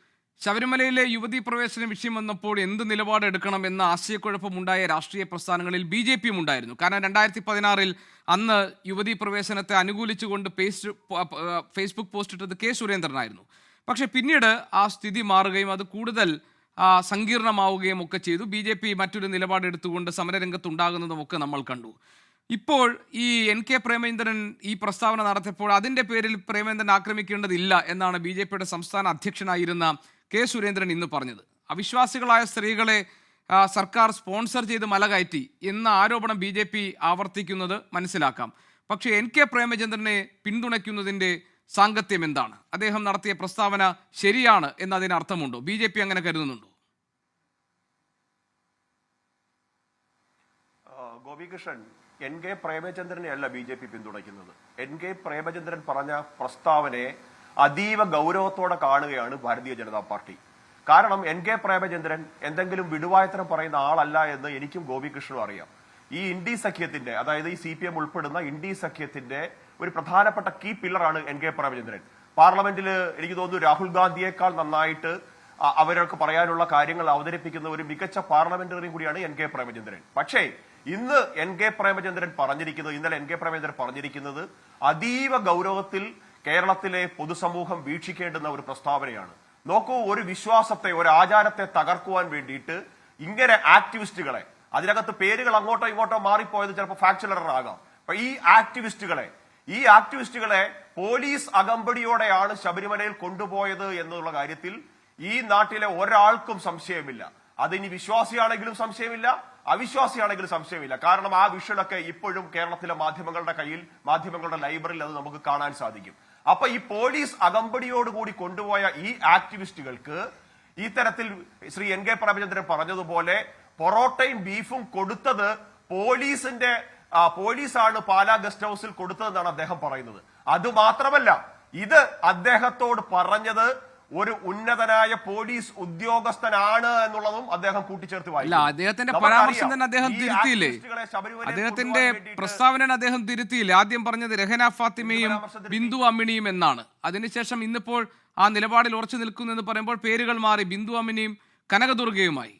ശബരിമലയിലെ യുവതീ പ്രവേശന വിഷയം വന്നപ്പോൾ എന്ത് നിലപാടെടുക്കണം എന്ന ആശയക്കുഴപ്പമുണ്ടായ രാഷ്ട്രീയ പ്രസ്ഥാനങ്ങളിൽ BJPയും ഉണ്ടായിരുന്നു. കാരണം 2016 അന്ന് യുവതീ പ്രവേശനത്തെ അനുകൂലിച്ചുകൊണ്ട് ഫേസ്ബുക്ക് പോസ്റ്റ് ഇട്ടത് K സുരേന്ദ്രനായിരുന്നു. പക്ഷേ പിന്നീട് ആ സ്ഥിതി മാറുകയും അത് കൂടുതൽ സങ്കീർണമാവുകയും ഒക്കെ ചെയ്തു. BJP മറ്റൊരു നിലപാടെടുത്തുകൊണ്ട് സമരരംഗത്തുണ്ടാകുന്നതുമൊക്കെ നമ്മൾ കണ്ടു. ഇപ്പോൾ ഈ NK പ്രേമേന്ദ്രൻ ഈ പ്രസ്താവന നടത്തിയപ്പോൾ അതിൻ്റെ പേരിൽ പ്രേമേന്ദ്രൻ ആക്രമിക്കേണ്ടതില്ല എന്നാണ് BJPയുടെ സംസ്ഥാന അധ്യക്ഷനായിരുന്ന K സുരേന്ദ്രൻ ഇന്ന് പറഞ്ഞത്. അവിശ്വാസികളായ സ്ത്രീകളെ സർക്കാർ സ്പോൺസർ ചെയ്ത് മലകയറ്റി എന്ന ആരോപണം BJP ആവർത്തിക്കുന്നത് മനസ്സിലാക്കാം. പക്ഷേ NK പ്രേമചന്ദ്രനെ പിന്തുണയ്ക്കുന്നതിൻ്റെ സാങ്കത്യം എന്താണ്? അദ്ദേഹം നടത്തിയ പ്രസ്താവന ശരിയാണ് എന്നതിന് അർത്ഥമുണ്ടോ? BJP അങ്ങനെ കരുതുന്നുണ്ടോ? Gopikrishnan, NK പ്രേമചന്ദ്രനെയല്ല BJP പിന്തുണയ്ക്കുന്നത്. NK Premachandran പറഞ്ഞ പ്രസ്താവനയെ അതീവ ഗൗരവത്തോടെ കാണുകയാണ് ഭാരതീയ ജനതാ പാർട്ടി. കാരണം NK പ്രേമചന്ദ്രൻ എന്തെങ്കിലും വിടുവായത്തരം പറയുന്ന ആളല്ല എന്ന് എനിക്കും ഗോപികൃഷ്ണനും അറിയാം. ഈ ഇന്ത്യ സഖ്യത്തിന്റെ, അതായത് ഈ CPM ഉൾപ്പെടുന്ന ഇന്ത്യ സഖ്യത്തിന്റെ ഒരു പ്രധാനപ്പെട്ട കീ പില്ലറാണ് NK പ്രേമചന്ദ്രൻ. പാർലമെന്റിൽ എനിക്ക് തോന്നുന്നു രാഹുൽ ഗാന്ധിയേക്കാൾ നന്നായിട്ട് അവർക്ക് പറയാനുള്ള കാര്യങ്ങൾ അവതരിപ്പിക്കുന്ന ഒരു മികച്ച പാർലമെന്ററി കൂടിയാണ് NK പ്രേമചന്ദ്രൻ. പക്ഷേ ഇന്ന് NK പ്രേമചന്ദ്രൻ പറഞ്ഞിരിക്കുന്നത് അതീവ ഗൗരവത്തിൽ കേരളത്തിലെ പൊതുസമൂഹം വീക്ഷിക്കേണ്ടുന്ന ഒരു പ്രസ്താവനയാണ്. നോക്കൂ, ഒരു വിശ്വാസത്തെ, ഒരു ആചാരത്തെ തകർക്കുവാൻ വേണ്ടിയിട്ട് ഇങ്ങനെ ആക്ടിവിസ്റ്റുകളെ, അതിനകത്ത് പേരുകൾ അങ്ങോട്ടോ ഇങ്ങോട്ടോ മാറിപ്പോയത് ചിലപ്പോൾ ഫാക്ച്വൽ എറർ ആകാം. അപ്പൊ ഈ ആക്ടിവിസ്റ്റുകളെ പോലീസ് അകമ്പടിയോടെയാണ് ശബരിമലയിൽ കൊണ്ടുപോയത് എന്നുള്ള കാര്യത്തിൽ ഈ നാട്ടിലെ ഒരാൾക്കും സംശയമില്ല. അതിനി വിശ്വാസിയാണെങ്കിലും സംശയമില്ല, അവിശ്വാസിയാണെങ്കിലും സംശയമില്ല. കാരണം ആ വിഷ്വലൊക്കെ ഇപ്പോഴും കേരളത്തിലെ മാധ്യമങ്ങളുടെ കയ്യിൽ, മാധ്യമങ്ങളുടെ ലൈബ്രറിയിൽ അത് നമുക്ക് കാണാൻ സാധിക്കും. അപ്പൊ ഈ പോലീസ് അകമ്പടിയോടുകൂടി കൊണ്ടുപോയ ഈ ആക്ടിവിസ്റ്റുകൾക്ക് ഈ തരത്തിൽ ശ്രീ എൻ കെ പ്രേമചന്ദ്രൻ പറഞ്ഞതുപോലെ പൊറോട്ടയും ബീഫും കൊടുത്തത് പോലീസാണ് പാലാ ഗസ്റ്റ് ഹൗസിൽ കൊടുത്തതെന്നാണ് അദ്ദേഹം പറയുന്നത്. അതുമാത്രമല്ല, ഇത് അദ്ദേഹത്തോട് പറഞ്ഞത് ഒരു ഉന്നതനായ പോലീസ് ഉദ്യോഗസ്ഥനാണ് എന്നുള്ളതും അദ്ദേഹം കൂട്ടിച്ചേർത്ത് അല്ല, അദ്ദേഹത്തിന്റെ പരാമർശം തന്നെ അദ്ദേഹം തിരുത്തിയില്ലേ? അദ്ദേഹത്തിന്റെ പ്രസ്താവന അദ്ദേഹം തിരുത്തിയില്ലേ? ആദ്യം പറഞ്ഞത് രഹന ഫാത്തിമയും ബിന്ദു അമ്മിണിയും എന്നാണ്. അതിനുശേഷം ഇന്നിപ്പോൾ ആ നിലപാടിൽ ഉറച്ചു നിൽക്കുന്നു എന്ന് പറയുമ്പോൾ പേരുകൾ മാറി ബിന്ദു അമ്മിണിയും കനകദുർഗയുമായി.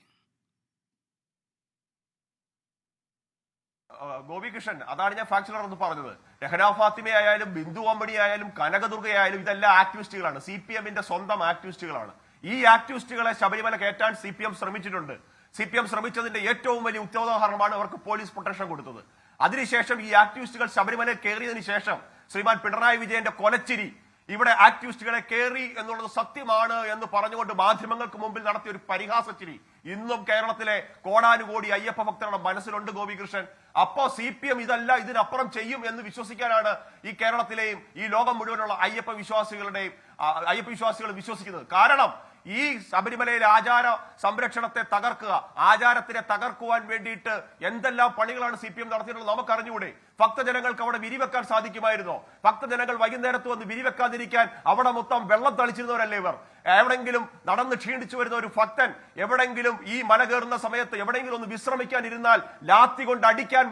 ഗോപികൃഷ്ണൻ, അതാണ് ഞാൻ ഫാക്ച്വൽ എന്ന് പറഞ്ഞത്. രഹന ഫാത്തിമ ആയാലും ബിന്ദു അമ്പണി ആയാലും കനകദുർഗയായാലും ഇതെല്ലാം ആക്ടിവിസ്റ്റുകളാണ്, CPM-ന്റെ സ്വന്തം ആക്ടിവിസ്റ്റുകളാണ്. ഈ ആക്ടിവിസ്റ്റുകളെ ശബരിമല കയറ്റാൻ CPM ശ്രമിച്ചിട്ടുണ്ട്. CPM ശ്രമിച്ചതിന്റെ ഏറ്റവും വലിയ ഉദാഹരണമാണ് അവർക്ക് പോലീസ് പ്രൊട്ടക്ഷൻ കൊടുത്തത്. അതിനുശേഷം ഈ ആക്ടിവിസ്റ്റുകൾ ശബരിമലയിൽ കയറിയതിനു ശേഷം ശ്രീമാൻ പിണറായി വിജയന്റെ കൊലച്ചിരി ഇവിടെ ആക്ടിവിസ്റ്റുകളെ കയറി എന്നുള്ളത് സത്യമാണ് എന്ന് പറഞ്ഞുകൊണ്ട് മാധ്യമങ്ങൾക്ക് മുമ്പിൽ നടത്തിയ ഒരു പരിഹാസച്ചിരി ഇന്നും കേരളത്തിലെ കോടാനുകോടി അയ്യപ്പ ഭക്തരുടെ മനസ്സിലുണ്ട് ഗോപികൃഷ്ണൻ. അപ്പോ CPM ഇതല്ല, ഇതിനപ്പുറം ചെയ്യും എന്ന് വിശ്വസിക്കാനാണ് ഈ കേരളത്തിലെയും ഈ ലോകം മുഴുവനുള്ള അയ്യപ്പ വിശ്വാസികൾ വിശ്വസിക്കുന്നത്. കാരണം ഈ ശബരിമലയിലെ ആചാര സംരക്ഷണത്തെ തകർക്കുക, ആചാരത്തിനെ തകർക്കുവാൻ വേണ്ടിയിട്ട് എന്തെല്ലാം പണികളാണ് CPM നടത്തിയിട്ടുള്ളത് നമുക്കറിഞ്ഞുകൂടെ? ഭക്തജനങ്ങൾക്ക് അവിടെ വിരിവെക്കാൻ സാധിക്കുമായിരുന്നോ? ഭക്തജനങ്ങൾ വൈകുന്നേരത്ത് വന്ന് വിരിവെക്കാതിരിക്കാൻ അവിടെ മൊത്തം വെള്ളം തളിച്ചിരുന്നവരല്ലേ ഇവർ? എവിടെങ്കിലും നടന്ന് ക്ഷീണിച്ചു വരുന്ന ഒരു ഭക്തൻ എവിടെങ്കിലും ഈ മല കയറുന്ന സമയത്ത് എവിടെയെങ്കിലും ഒന്ന് വിശ്രമിക്കാൻ ഇരുന്നാൽ ലാത്തി കൊണ്ട് അടിക്കാൻ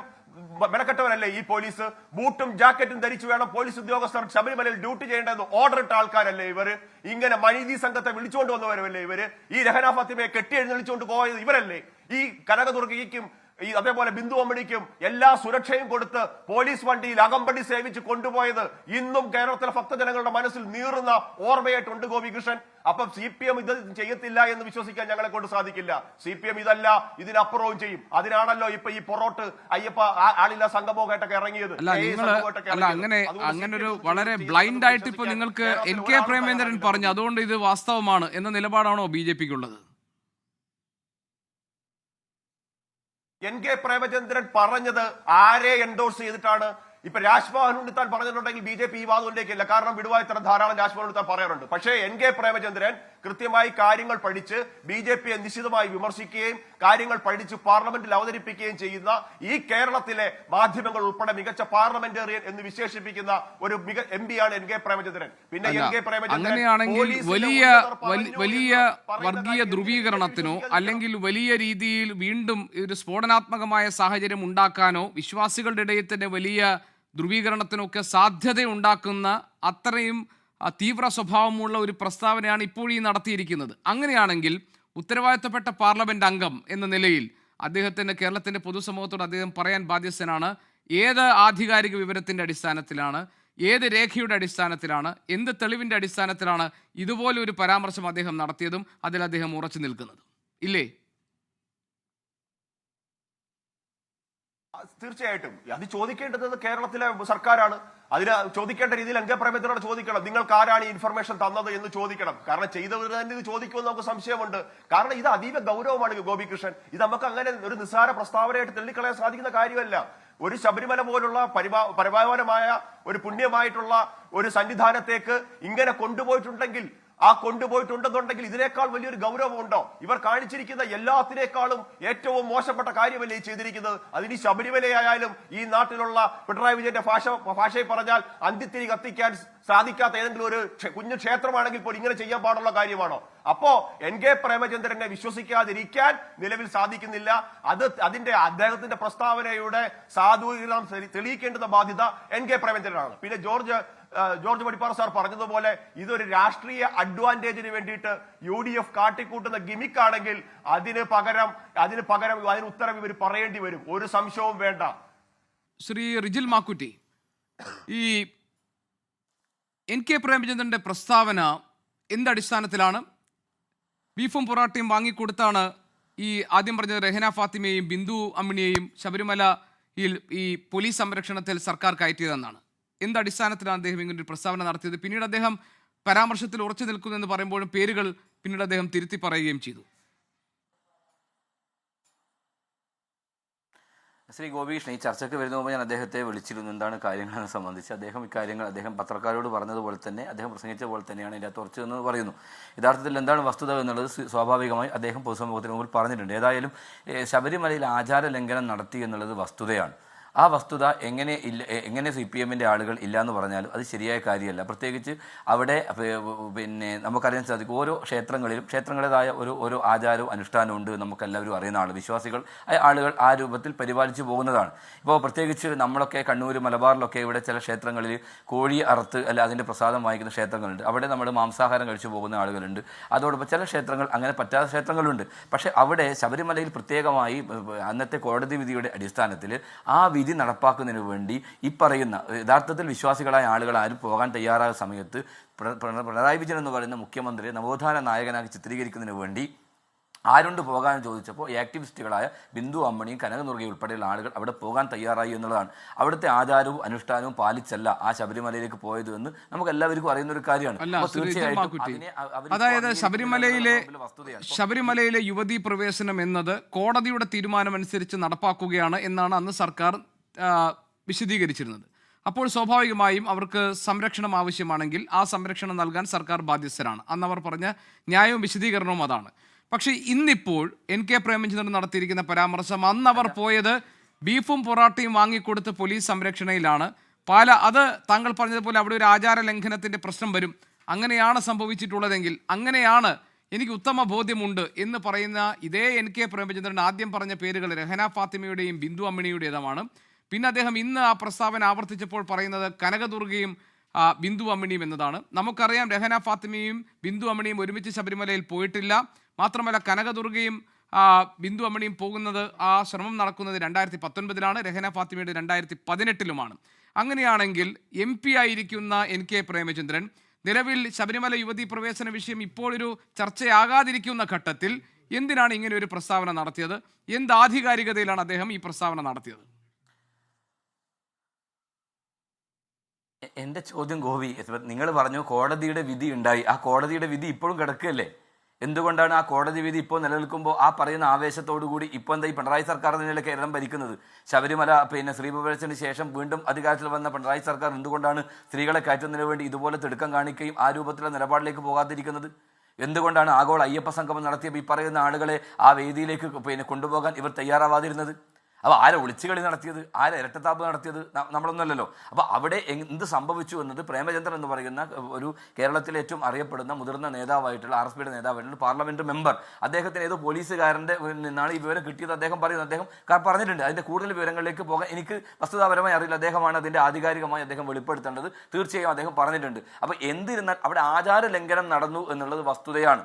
മെനക്കെട്ടവരല്ലേ ഈ പോലീസ്? ബൂട്ടും ജാക്കറ്റും ധരിച്ചു വേണം പോലീസ് ഉദ്യോഗസ്ഥർ ശബരിമലയിൽ ഡ്യൂട്ടി ചെയ്യേണ്ടതെന്ന് ഓർഡർ ഇട്ട ആൾക്കാരല്ലേ ഇവര്? ഇങ്ങനെ മനിതി സംഘത്തെ വിളിച്ചുകൊണ്ട് വന്നവരല്ലേ ഇവര്? ഈ രഹന ഫാത്തിമയെ കെട്ടി എഴുന്നള്ളിച്ചുകൊണ്ട് പോയത് ഇവരല്ലേ? ഈ കനകദുർഗയ്ക്കും അതേപോലെ ബിന്ദു അമ്മണിക്കും എല്ലാ സുരക്ഷയും കൊടുത്ത് പോലീസ് വണ്ടിയിൽ അകമ്പടി സേവിച്ച് കൊണ്ടുപോയത് ഇന്നും കേരളത്തിലെ ഭക്തജനങ്ങളുടെ മനസ്സിൽ നീറുന്ന ഓർമ്മയായിട്ടുണ്ട് ഗോപികൃഷ്ണൻ. അപ്പം CPM ഇത് ചെയ്യത്തില്ല എന്ന് വിശ്വസിക്കാൻ ഞങ്ങളെ കൊണ്ട് സാധിക്കില്ല. CPM ഇതല്ല, ഇതിനപ്പുറവും ചെയ്യും. അതിനാണല്ലോ ഇപ്പൊ ഈ പൊറോട്ട് അയ്യപ്പ ആളില്ല സംഘമൊക്കെയായിട്ടൊക്കെ ഇറങ്ങിയത്. അങ്ങനെ ഒരു വളരെ ബ്ലൈൻഡ് ആയിട്ട് ഇപ്പൊ നിങ്ങൾക്ക് NK പ്രേമചന്ദ്രൻ പറഞ്ഞു അതുകൊണ്ട് ഇത് വാസ്തവമാണ് എന്ന നിലപാടാണോ BJPക്കുള്ളത്? NK പ്രേമചന്ദ്രൻ പറഞ്ഞത് ആരെ എൻഡോഴ്സ് ചെയ്തിട്ടാണ്? ഇപ്പൊ രാജ്മോഹൻ ഉണ്ണിത്താൻ പറഞ്ഞിട്ടുണ്ടെങ്കിൽ BJP ഈ വാദത്തിലേക്കില്ല. കാരണം വിടുവായത്തരം ധാരാളം രാജ്മോഹൻ ഉണ്ണിത്താൻ പറയാറുണ്ട്. പക്ഷേ NK പ്രേമചന്ദ്രൻ കൃത്യമായി കാര്യങ്ങൾ പഠിച്ച് BJPയെ നിശ്ചിതമായി വിമർശിക്കുകയും കാര്യങ്ങൾ പഠിച്ച് പാർലമെന്റിൽ അവതരിപ്പിക്കുകയും ചെയ്യുന്ന ഈ കേരളത്തിലെ മാധ്യമങ്ങൾ ഉൾപ്പെടെ മികച്ച പാർലമെന്റേറിയൻ എന്ന് വിശേഷിപ്പിക്കുന്ന ഒരു MP ആണ് NK പ്രേമചന്ദ്രൻ. പിന്നെ NK പ്രേമചന്ദ്രൻ അങ്ങനെയാണെങ്കിൽ വലിയ വർഗീയ ധ്രുവീകരണത്തിനോ അല്ലെങ്കിൽ വലിയ രീതിയിൽ വീണ്ടും ഒരു സ്ഫോടനാത്മകമായ സാഹചര്യം ഉണ്ടാക്കാനോ വിശ്വാസികളുടെ ഇടയിൽ തന്നെ വലിയ ധ്രുവീകരണത്തിനൊക്കെ സാധ്യതയുണ്ടാക്കുന്ന അത്രയും തീവ്ര സ്വഭാവമുള്ള ഒരു പ്രസ്താവനയാണ് ഇപ്പോൾ ഈ നടത്തിയിരിക്കുന്നത്. അങ്ങനെയാണെങ്കിൽ ഉത്തരവാദിത്തപ്പെട്ട പാർലമെന്റ് അംഗം എന്ന നിലയിൽ അദ്ദേഹത്തിന് കേരളത്തിന്റെ പൊതുസമൂഹത്തോട് അദ്ദേഹം പറയാൻ ബാധ്യസ്ഥനാണ്. ഏത് ആധികാരിക വിവരത്തിന്റെ അടിസ്ഥാനത്തിലാണ്, ഏത് രേഖയുടെ അടിസ്ഥാനത്തിലാണ്, എന്ത് തെളിവിന്റെ അടിസ്ഥാനത്തിലാണ് ഇതുപോലെ ഒരു പരാമർശം അദ്ദേഹം നടത്തിയതും അതിൽ അദ്ദേഹം ഉറച്ചു നിൽക്കുന്നതും ഇല്ലേ? തീർച്ചയായിട്ടും അത് ചോദിക്കേണ്ടത് കേരളത്തിലെ സർക്കാരാണ്. അതിന് ചോദിക്കേണ്ട രീതിയിൽ NK പ്രേമചന്ദ്രനോട് ചോദിക്കണം, നിങ്ങൾക്ക് ആരാണ് ഈ ഇൻഫർമേഷൻ തന്നത് എന്ന് ചോദിക്കണം. കാരണം ചെയ്തവർ തന്നെ ഇത് ചോദിക്കുമെന്ന് നമുക്ക് സംശയമുണ്ട്. കാരണം ഇത് അതീവ ഗൗരവമാണ് ഗോപികൃഷ്ണൻ. ഇത് നമുക്ക് അങ്ങനെ ഒരു നിസ്സാര പ്രസ്താവനയായിട്ട് തള്ളിക്കളയാൻ സാധിക്കുന്ന കാര്യമല്ല. ഒരു ശബരിമല പോലുള്ള പരിപാവനമായ ഒരു പുണ്യമായിട്ടുള്ള ഒരു സന്നിധാനത്തേക്ക് ഇങ്ങനെ കൊണ്ടുപോയിട്ടുണ്ടെങ്കിൽ ഇതിനേക്കാൾ വലിയൊരു ഗൗരവമുണ്ടോ? ഇവർ കാണിച്ചിരിക്കുന്ന എല്ലാത്തിനേക്കാളും ഏറ്റവും മോശപ്പെട്ട കാര്യമല്ലേ ഈ ചെയ്തിരിക്കുന്നത്? അതിന് ശബരിമലയായാലും ഈ നാട്ടിലുള്ള പിണറായി വിജയന്റെ ഭാഷയിൽ പറഞ്ഞാൽ അന്തിത്തിരി കത്തിക്കാൻ സാധിക്കാത്ത ഏതെങ്കിലും ഒരു കുഞ്ഞു ക്ഷേത്രമാണെങ്കിൽ പോലും ഇങ്ങനെ ചെയ്യാൻ പാടുള്ള കാര്യമാണോ? അപ്പോ NK പ്രേമചന്ദ്രനെ വിശ്വസിക്കാതിരിക്കാൻ നിലവിൽ സാധിക്കുന്നില്ല. അദ്ദേഹത്തിന്റെ പ്രസ്താവനയുടെ സാധൂകരണം തെളിയിക്കേണ്ടുന്ന ബാധ്യത NK പ്രേമചന്ദ്രനാണ്. പിന്നെ ജോർജ് പടിപ്പാറ സാർ പറഞ്ഞതുപോലെ ഇതൊരു രാഷ്ട്രീയ അഡ്വാൻറ്റേജിന് വേണ്ടിയിട്ട് UDF കാട്ടിക്കൂട്ടുന്ന ഗിമിക് ആണെങ്കിൽ അതിന് ഉത്തരം ഇവർ പറയേണ്ടി വരും. ഒരു സംശയവും വേണ്ട. ശ്രീ റിജിൽ മാക്കുറ്റി, ഈ NK പ്രേമചന്ദ്രന്റെ പ്രസ്താവന എന്തടിസ്ഥാനത്തിലാണ്? ബീഫും പൊറാട്ടയും വാങ്ങിക്കൊടുത്താണ് ഈ ആദ്യം പറഞ്ഞത് രഹന ഫാത്തിമയെയും ബിന്ദു അമ്മിണിയെയും ശബരിമലയിൽ ഈ പോലീസ് സംരക്ഷണത്തിൽ സർക്കാർ കയറ്റിയതെന്നാണ്. എന്ത് അടിസ്ഥാനത്തിലാണ് അദ്ദേഹം ഇങ്ങനെ ഒരു പ്രസ്താവന നടത്തിയത്? പിന്നീട് അദ്ദേഹം പരാമർശത്തിൽ ഉറച്ചു നിൽക്കുന്നെന്ന് പറയുമ്പോഴും പേരുകൾ പിന്നീട് അദ്ദേഹം തിരുത്തി പറയുകയും ചെയ്തു. ശ്രീ ഗോപികൃഷ്ണൻ ഈ ചർച്ചയ്ക്ക് വരുന്ന മുമ്പ് ഞാൻ അദ്ദേഹത്തെ വിളിച്ചിരുന്നു എന്താണ് കാര്യങ്ങളെന്ന് സംബന്ധിച്ച്. അദ്ദേഹം പത്രക്കാരോട് പറഞ്ഞതുപോലെ തന്നെ അദ്ദേഹം പ്രസംഗിച്ച പോലെ തന്നെയാണ് ഇതിൻ്റെ അകത്ത് ഉറച്ചു എന്ന് പറയുന്നു. യഥാർത്ഥത്തിൽ എന്താണ് വസ്തുത എന്നുള്ളത് സ്വാഭാവികമായി അദ്ദേഹം പൊതുസമൂഹത്തിന് മുമ്പിൽ പറഞ്ഞിട്ടുണ്ട്. ഏതായാലും ശബരിമലയിൽ ആചാര ലംഘനം നടത്തി എന്നുള്ളത് വസ്തുതയാണ്. ആ വസ്തുത എങ്ങനെ CPM-ൻ്റെ ആളുകൾ ഇല്ല എന്ന് പറഞ്ഞാലും അത് ശരിയായ കാര്യമല്ല. പ്രത്യേകിച്ച് അവിടെ പിന്നെ നമുക്കറിയാൻ സാധിക്കും ഓരോ ക്ഷേത്രങ്ങളുടേതായ ഓരോ ആചാരവും അനുഷ്ഠാനവും ഉണ്ട്. നമുക്കെല്ലാവരും അറിയുന്ന വിശ്വാസികൾ ആളുകൾ ആ രൂപത്തിൽ പരിപാലിച്ചു പോകുന്നതാണ്. ഇപ്പോൾ പ്രത്യേകിച്ച് നമ്മളൊക്കെ കണ്ണൂർ മലബാറിലൊക്കെ ഇവിടെ ചില ക്ഷേത്രങ്ങളിൽ കോഴി അറുത്ത് അതിൻ്റെ പ്രസാദം വാങ്ങിക്കുന്ന ക്ഷേത്രങ്ങളുണ്ട്. അവിടെ നമ്മൾ മാംസാഹാരം കഴിച്ചു പോകുന്ന ആളുകളുണ്ട്. അതോടൊപ്പം ചില ക്ഷേത്രങ്ങൾ അങ്ങനെ പറ്റാത്ത ക്ഷേത്രങ്ങളുണ്ട്. പക്ഷേ അവിടെ ശബരിമലയിൽ പ്രത്യേകമായി അന്നത്തെ കോടതി വിധിയുടെ അടിസ്ഥാനത്തിൽ ആ വിധി നടപ്പാക്കുന്നതിന് വേണ്ടി ഈ പറയുന്ന യഥാർത്ഥത്തിൽ വിശ്വാസികളായ ആളുകൾ ആരും പോകാൻ തയ്യാറായ സമയത്ത് പിണറായി വിജയൻ എന്ന് പറയുന്ന മുഖ്യമന്ത്രിയെ നവോത്ഥാന നായകനാക്കി ചിത്രീകരിക്കുന്നതിന് വേണ്ടി ആരുണ്ട് പോകാൻ ചോദിച്ചപ്പോൾ ആക്ടിവിസ്റ്റുകളായ ബിന്ദു അമ്മണിയും കനകദുർഗയും ഉൾപ്പെടെയുള്ള ആളുകൾ അവിടെ പോകാൻ തയ്യാറായി എന്നുള്ളതാണ്. അവിടുത്തെ ആചാരവും അനുഷ്ഠാനവും പാലിച്ചല്ല ആ ശബരിമലയിലേക്ക് പോയത് എന്ന് നമുക്ക് എല്ലാവർക്കും അറിയുന്ന ഒരു കാര്യമാണ്. അതായത് ശബരിമലയിലെ യുവതീ പ്രവേശനം എന്നത് കോടതിയുടെ തീരുമാനമനുസരിച്ച് നടപ്പാക്കുകയാണ് എന്നാണ് അന്ന് സർക്കാർ വിശദീകരിച്ചിരുന്നത്. അപ്പോൾ സ്വാഭാവികമായും അവർക്ക് സംരക്ഷണം ആവശ്യമാണെങ്കിൽ ആ സംരക്ഷണം നൽകാൻ സർക്കാർ ബാധ്യസ്ഥരാണ്. അന്ന് അവർ പറഞ്ഞ ന്യായവും വിശദീകരണവും അതാണ്. പക്ഷേ ഇന്നിപ്പോൾ NK പ്രേമചന്ദ്രൻ നടത്തിയിരിക്കുന്ന പരാമർശം അന്ന് അവർ പോയത് ബീഫും പൊറാട്ടയും വാങ്ങിക്കൊടുത്ത് പോലീസ് സംരക്ഷണയിലാണ്. അത് താങ്കൾ പറഞ്ഞതുപോലെ അവിടെ ഒരു ആചാര ലംഘനത്തിൻ്റെ പ്രശ്നം വരും. അങ്ങനെയാണ് സംഭവിച്ചിട്ടുള്ളതെങ്കിൽ അങ്ങനെയാണ് എനിക്ക് ഉത്തമ ബോധ്യമുണ്ട് എന്ന് പറയുന്ന ഇതേ NK പ്രേമചന്ദ്രൻ ആദ്യം പറഞ്ഞ പേരുകൾ രഹന ഫാത്തിമയുടെയും ബിന്ദു അമ്മിണിയുടേതുമാണ്. പിന്നെ അദ്ദേഹം ഇന്ന് ആ പ്രസ്താവന ആവർത്തിച്ചപ്പോൾ പറയുന്നത് കനകദുർഗയും ബിന്ദു അമ്മിണിയും എന്നതാണ്. നമുക്കറിയാം രഹന ഫാത്തിമയും ബിന്ദു അമ്മിണിയും ഒരുമിച്ച് ശബരിമലയിൽ പോയിട്ടില്ല. മാത്രമല്ല കനകദുർഗയും ബിന്ദു അമ്മിണിയും പോകുന്നത് ആ ശ്രമം നടക്കുന്നത് 2019-ലാണ്. രഹന ഫാത്തിമയുടെ 2018-ലുമാണ്. അങ്ങനെയാണെങ്കിൽ MP ആയിരിക്കുന്ന NK പ്രേമചന്ദ്രൻ നിലവിൽ ശബരിമല യുവതീ പ്രവേശന വിഷയം ഇപ്പോൾ ഒരു ചർച്ചയാകാതിരിക്കുന്ന ഘട്ടത്തിൽ എന്തിനാണ് ഇങ്ങനെ ഒരു പ്രസ്താവന നടത്തിയത്? എന്ത് ആധികാരികതയിലാണ് അദ്ദേഹം ഈ പ്രസ്താവന നടത്തിയത്? എൻ്റെ ചോദ്യം ഗോപി, നിങ്ങൾ പറഞ്ഞു കോടതിയുടെ വിധി ഉണ്ടായി. ആ കോടതിയുടെ വിധി ഇപ്പോഴും കിടക്കുകയല്ലേ? എന്തുകൊണ്ടാണ് ആ കോടതി വിധി ഇപ്പോൾ നിലനിൽക്കുമ്പോൾ ആ പറയുന്ന ആവേശത്തോടു കൂടി ഇപ്പോൾ എന്താ ഈ പിണറായി സർക്കാർ തന്നെയല്ലേ കേരളം ഭരിക്കുന്നത്? ശബരിമല സ്ത്രീ പ്രവേശനത്തിന് ശേഷം വീണ്ടും അധികാരത്തിൽ വന്ന പിണറായി സർക്കാർ എന്തുകൊണ്ടാണ് സ്ത്രീകളെ കയറ്റുന്നതിന് വേണ്ടി ഇതുപോലെ തിടുക്കം കാണിക്കുകയും ആ രൂപത്തിലുള്ള നിലപാടിലേക്ക് പോകാതിരിക്കുന്നത്? എന്തുകൊണ്ടാണ് ആഗോള അയ്യപ്പ സംഗമം നടത്തിയപ്പോൾ ഈ പറയുന്ന ആളുകളെ ആ വേദിയിലേക്ക് കൊണ്ടുപോകാൻ ഇവർ തയ്യാറാവാതിരുന്നത്? അപ്പോൾ ആരെ ഒളിച്ചുകളി നടത്തിയത്, ആരെ ഇരട്ടത്താപ്പ് നടത്തിയത് നമ്മളൊന്നുമല്ലല്ലോ. അപ്പോൾ അവിടെ എന്ത് സംഭവിച്ചു എന്നത് പ്രേമചന്ദ്രൻ എന്ന് പറയുന്ന ഒരു കേരളത്തിലെ ഏറ്റവും അറിയപ്പെടുന്ന മുതിർന്ന നേതാവായിട്ടുള്ള RSPയുടെ നേതാവായിട്ടുള്ള പാർലമെന്റ് മെമ്പർ, അദ്ദേഹത്തിന് ഏതോ പോലീസുകാരൻ്റെ നിന്നാണ് ഈ വിവരം കിട്ടിയത് അദ്ദേഹം പറയുന്നത്. അദ്ദേഹം പറഞ്ഞിട്ടുണ്ട്. അതിൻ്റെ കൂടുതൽ വിവരങ്ങളിലേക്ക് പോകാൻ എനിക്ക് വസ്തുതാപരമായി അറിയില്ല. അദ്ദേഹമാണ് അതിൻ്റെ ആധികാരികമായി അദ്ദേഹം വെളിപ്പെടുത്തേണ്ടത്. തീർച്ചയായും അദ്ദേഹം പറഞ്ഞിട്ടുണ്ട്. അപ്പോൾ എന്തിരുന്നാൽ അവിടെ ആചാര ലംഘനം നടന്നു എന്നുള്ളത് വസ്തുതയാണ്.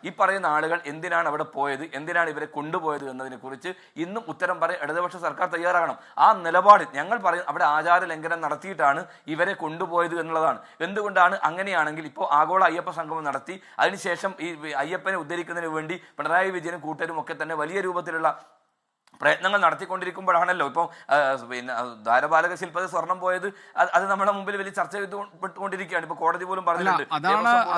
ഈ പറയുന്ന ആളുകൾ എന്തിനാണ് അവിടെ പോയത്, എന്തിനാണ് ഇവരെ കൊണ്ടുപോയത് എന്നതിനെക്കുറിച്ച് ഇന്നും ഉത്തരം പറയാൻ ഇടതുപക്ഷ സർക്കാർ തയ്യാറാകണം. ആ നിലപാടിൽ ഞങ്ങൾ പറയും അവിടെ ആചാര ലംഘനം നടത്തിയിട്ടാണ് ഇവരെ കൊണ്ടുപോയത് എന്നുള്ളതാണ്. എന്തുകൊണ്ടാണ് അങ്ങനെയാണെങ്കിൽ ഇപ്പോൾ ആഗോള അയ്യപ്പ സംഗമം നടത്തി അതിനുശേഷം ഈ അയ്യപ്പനെ ഉദ്ധരിക്കുന്നതിന് വേണ്ടി പിണറായി വിജയനും കൂട്ടരും ഒക്കെ തന്നെ വലിയ രൂപത്തിലുള്ള പ്രയത്നങ്ങൾ നടത്തിക്കൊണ്ടിരിക്കുമ്പോഴാണല്ലോ ഇപ്പോൾ ദ്വാരപാലക ശില്പത്തിൽ സ്വർണം പോയത്. അത് നമ്മുടെ മുമ്പിൽ വലിയ ചർച്ച ചെയ്തുകൊണ്ടിരിക്കുകയാണ്. ഇപ്പോൾ കോടതി പോലും പറഞ്ഞിട്ടുണ്ട്.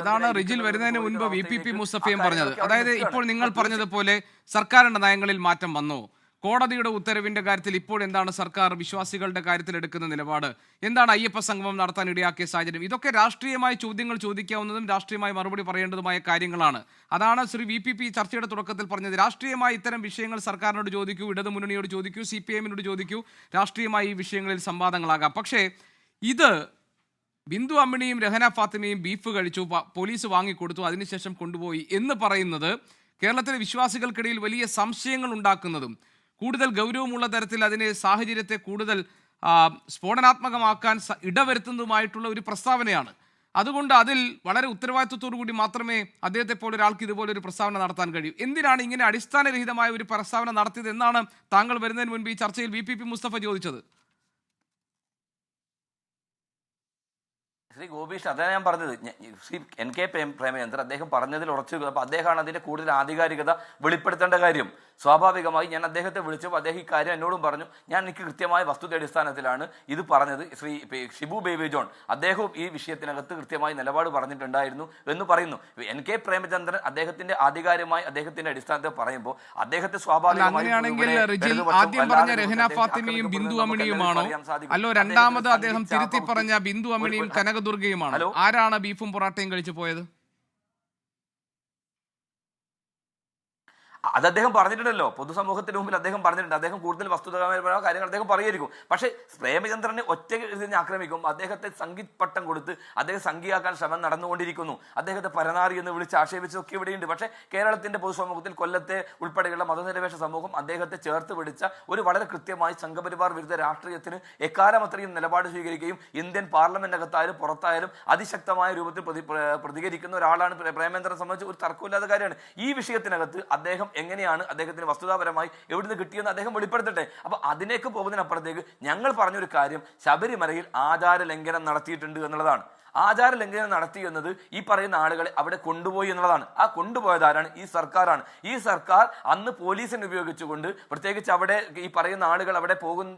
അതാണ് റിജിൽ വരുന്നതിന് മുൻപ് VPP മുസ്തഫയും പറഞ്ഞത്. അതായത് ഇപ്പോൾ നിങ്ങൾ പറഞ്ഞതുപോലെ സർക്കാരിന്റെ നയങ്ങളിൽ മാറ്റം വന്നു. കോടതിയുടെ ഉത്തരവിന്റെ കാര്യത്തിൽ ഇപ്പോൾ എന്താണ് സർക്കാർ വിശ്വാസികളുടെ കാര്യത്തിൽ എടുക്കുന്ന നിലപാട്? എന്താണ് അയ്യപ്പ സംഗമം നടത്താൻ ഇടയാക്കിയ സാഹചര്യം? ഇതൊക്കെ രാഷ്ട്രീയമായ ചോദ്യങ്ങൾ ചോദിക്കാവുന്നതും രാഷ്ട്രീയമായി മറുപടി പറയേണ്ടതുമായ കാര്യങ്ങളാണ്. അതാണ് ശ്രീ VPP ചർച്ചയുടെ തുടക്കത്തിൽ പറഞ്ഞത്. രാഷ്ട്രീയമായി ഇത്തരം വിഷയങ്ങൾ സർക്കാരിനോട് ചോദിക്കൂ, ഇടതുമുന്നണിയോട് ചോദിക്കൂ, CPM-നോട് ചോദിക്കൂ. രാഷ്ട്രീയമായി ഈ വിഷയങ്ങളിൽ സംവാദങ്ങളാകാം. പക്ഷേ ഇത് ബിന്ദു അമ്മിണിയും രഹന ഫാത്തിമയും ബീഫ് കഴിച്ചു, പോലീസ് വാങ്ങിക്കൊടുത്തു, അതിനുശേഷം കൊണ്ടുപോയി എന്ന് പറയുന്നത് കേരളത്തിലെ വിശ്വാസികൾക്കിടയിൽ വലിയ സംശയങ്ങൾ ഉണ്ടാക്കുന്നതും കൂടുതൽ ഗൗരവമുള്ള തരത്തിൽ അതിനെ സാഹചര്യത്തെ കൂടുതൽ സ്ഫോടനാത്മകമാക്കാൻ ഇടവരുത്തുന്നതുമായിട്ടുള്ള ഒരു പ്രസ്താവനയാണ്. അതുകൊണ്ട് അതിൽ വളരെ ഉത്തരവാദിത്വത്തോടു കൂടി മാത്രമേ അദ്ദേഹത്തെ പോലെ ഒരാൾക്ക് ഇതുപോലെ ഒരു പ്രസ്താവന നടത്താൻ കഴിയൂ. എന്തിനാണ് ഇങ്ങനെ അടിസ്ഥാനരഹിതമായ ഒരു പ്രസ്താവന നടത്തിയത് എന്നാണ് താങ്കൾ വരുന്നതിന് മുൻപ് ഈ ചർച്ചയിൽ VPP മുസ്തഫ ചോദിച്ചത്. ശ്രീ ഗോപീഷ്, അതാണ് ഞാൻ പറഞ്ഞത്. ശ്രീ എൻ കെ പ്രേമചന്ദ്രൻ അദ്ദേഹം പറഞ്ഞതിൽ ഉറച്ചു നിൽക്കുന്നത്. അപ്പോൾ അദ്ദേഹമാണ് അതിൻ്റെ കൂടുതൽ ആധികാരികത വെളിപ്പെടുത്തേണ്ട കാര്യം. സ്വാഭാവികമായി ഞാൻ അദ്ദേഹത്തെ വിളിച്ചപ്പോൾ അദ്ദേഹം ഈ കാര്യം എന്നോടും പറഞ്ഞു. എനിക്ക് കൃത്യമായ വസ്തുത അടിസ്ഥാനത്തിലാണ് ഇത് പറഞ്ഞത്. ശ്രീ ഷിബു ബേബി ജോൺ അദ്ദേഹവും ഈ വിഷയത്തിനകത്ത് കൃത്യമായി നിലപാട് പറഞ്ഞിട്ടുണ്ടായിരുന്നു എന്ന് പറയുന്നു. എൻ കെ പ്രേമചന്ദ്രൻ അദ്ദേഹത്തിന്റെ ആധികാരികമായി അദ്ദേഹത്തിന്റെ അടിസ്ഥാനത്തിൽ പറയുമ്പോൾ അദ്ദേഹത്തെ അങ്ങനെയാണെങ്കിൽ റിജിൽ ആദ്യം പറഞ്ഞ രഹന ഫാത്തിമയും ബിന്ദു അമ്മിണിയുമാണോ, അല്ലോ രണ്ടാമത് അദ്ദേഹം തിരുത്തി പറഞ്ഞ ബിന്ദു അമ്മിണിയും കനകദുർഗയുമാണോ? ആരാണ് ബീഫും പൊറാട്ടയും കഴിച്ചു പോയത്? അത് അദ്ദേഹം പറഞ്ഞിട്ടുണ്ടല്ലോ, പൊതുസമൂഹത്തിന് മുമ്പിൽ അദ്ദേഹം പറഞ്ഞിട്ടുണ്ട്. അദ്ദേഹം കൂടുതൽ വസ്തുതാപരമായ കാര്യങ്ങൾ അദ്ദേഹം പറയുമായിരിക്കും. പക്ഷേ പ്രേമചന്ദ്രനെ ഒറ്റ ഇതിനെ ആക്രമിക്കും, അദ്ദേഹത്തെ സംഗീത് പട്ടം കൊടുത്ത് അദ്ദേഹം സംഘിയാക്കാൻ ശ്രമം നടന്നുകൊണ്ടിരിക്കുന്നു. അദ്ദേഹത്തെ പരനാറി എന്ന് വിളിച്ച് ആക്ഷേപിച്ചതൊക്കെ ഇവിടെയുണ്ട്. പക്ഷേ കേരളത്തിന്റെ പൊതുസമൂഹത്തിൽ കൊല്ലത്തെ ഉൾപ്പെടെയുള്ള മതനിരപേക്ഷ സമൂഹം അദ്ദേഹത്തെ ചേർത്ത് പിടിച്ച ഒരു വളരെ കൃത്യമായി സംഘപരിവാർ വിരുദ്ധ രാഷ്ട്രീയത്തിന് എക്കാലം അത്രയും നിലപാട് സ്വീകരിക്കുകയും ഇന്ത്യൻ പാർലമെന്റിനകത്തായാലും പുറത്തായാലും അതിശക്തമായ രൂപത്തിൽ പ്രതികരിക്കുന്ന ഒരാളാണ് പ്രേമചന്ദ്രനെ സംബന്ധിച്ച് ഒരു തർക്കമില്ലാത്ത കാര്യമാണ്. ഈ വിഷയത്തിനകത്ത് അദ്ദേഹം എങ്ങനെയാണ് അദ്ദേഹത്തിന് വസ്തുതാപരമായി എവിടുന്ന് കിട്ടിയെന്ന് അദ്ദേഹം വെളിപ്പെടുത്തട്ടെ. അപ്പൊ അതിലേക്ക് പോകുന്നതിനപ്പുറത്തേക്ക് ഞങ്ങൾ പറഞ്ഞൊരു കാര്യം, ശബരിമലയിൽ ആചാര ലംഘനം നടത്തിയിട്ടുണ്ട് എന്നുള്ളതാണ്. ആചാര ലംഘനം നടത്തി എന്നത് ഈ പറയുന്ന ആളുകളെ അവിടെ കൊണ്ടുപോയി എന്നുള്ളതാണ്. ആ കൊണ്ടുപോയതാരാണ്? ഈ സർക്കാരാണ്. ഈ സർക്കാർ അന്ന് പോലീസിനെ ഉപയോഗിച്ചുകൊണ്ട്, പ്രത്യേകിച്ച് അവിടെ ഈ പറയുന്ന ആളുകൾ അവിടെ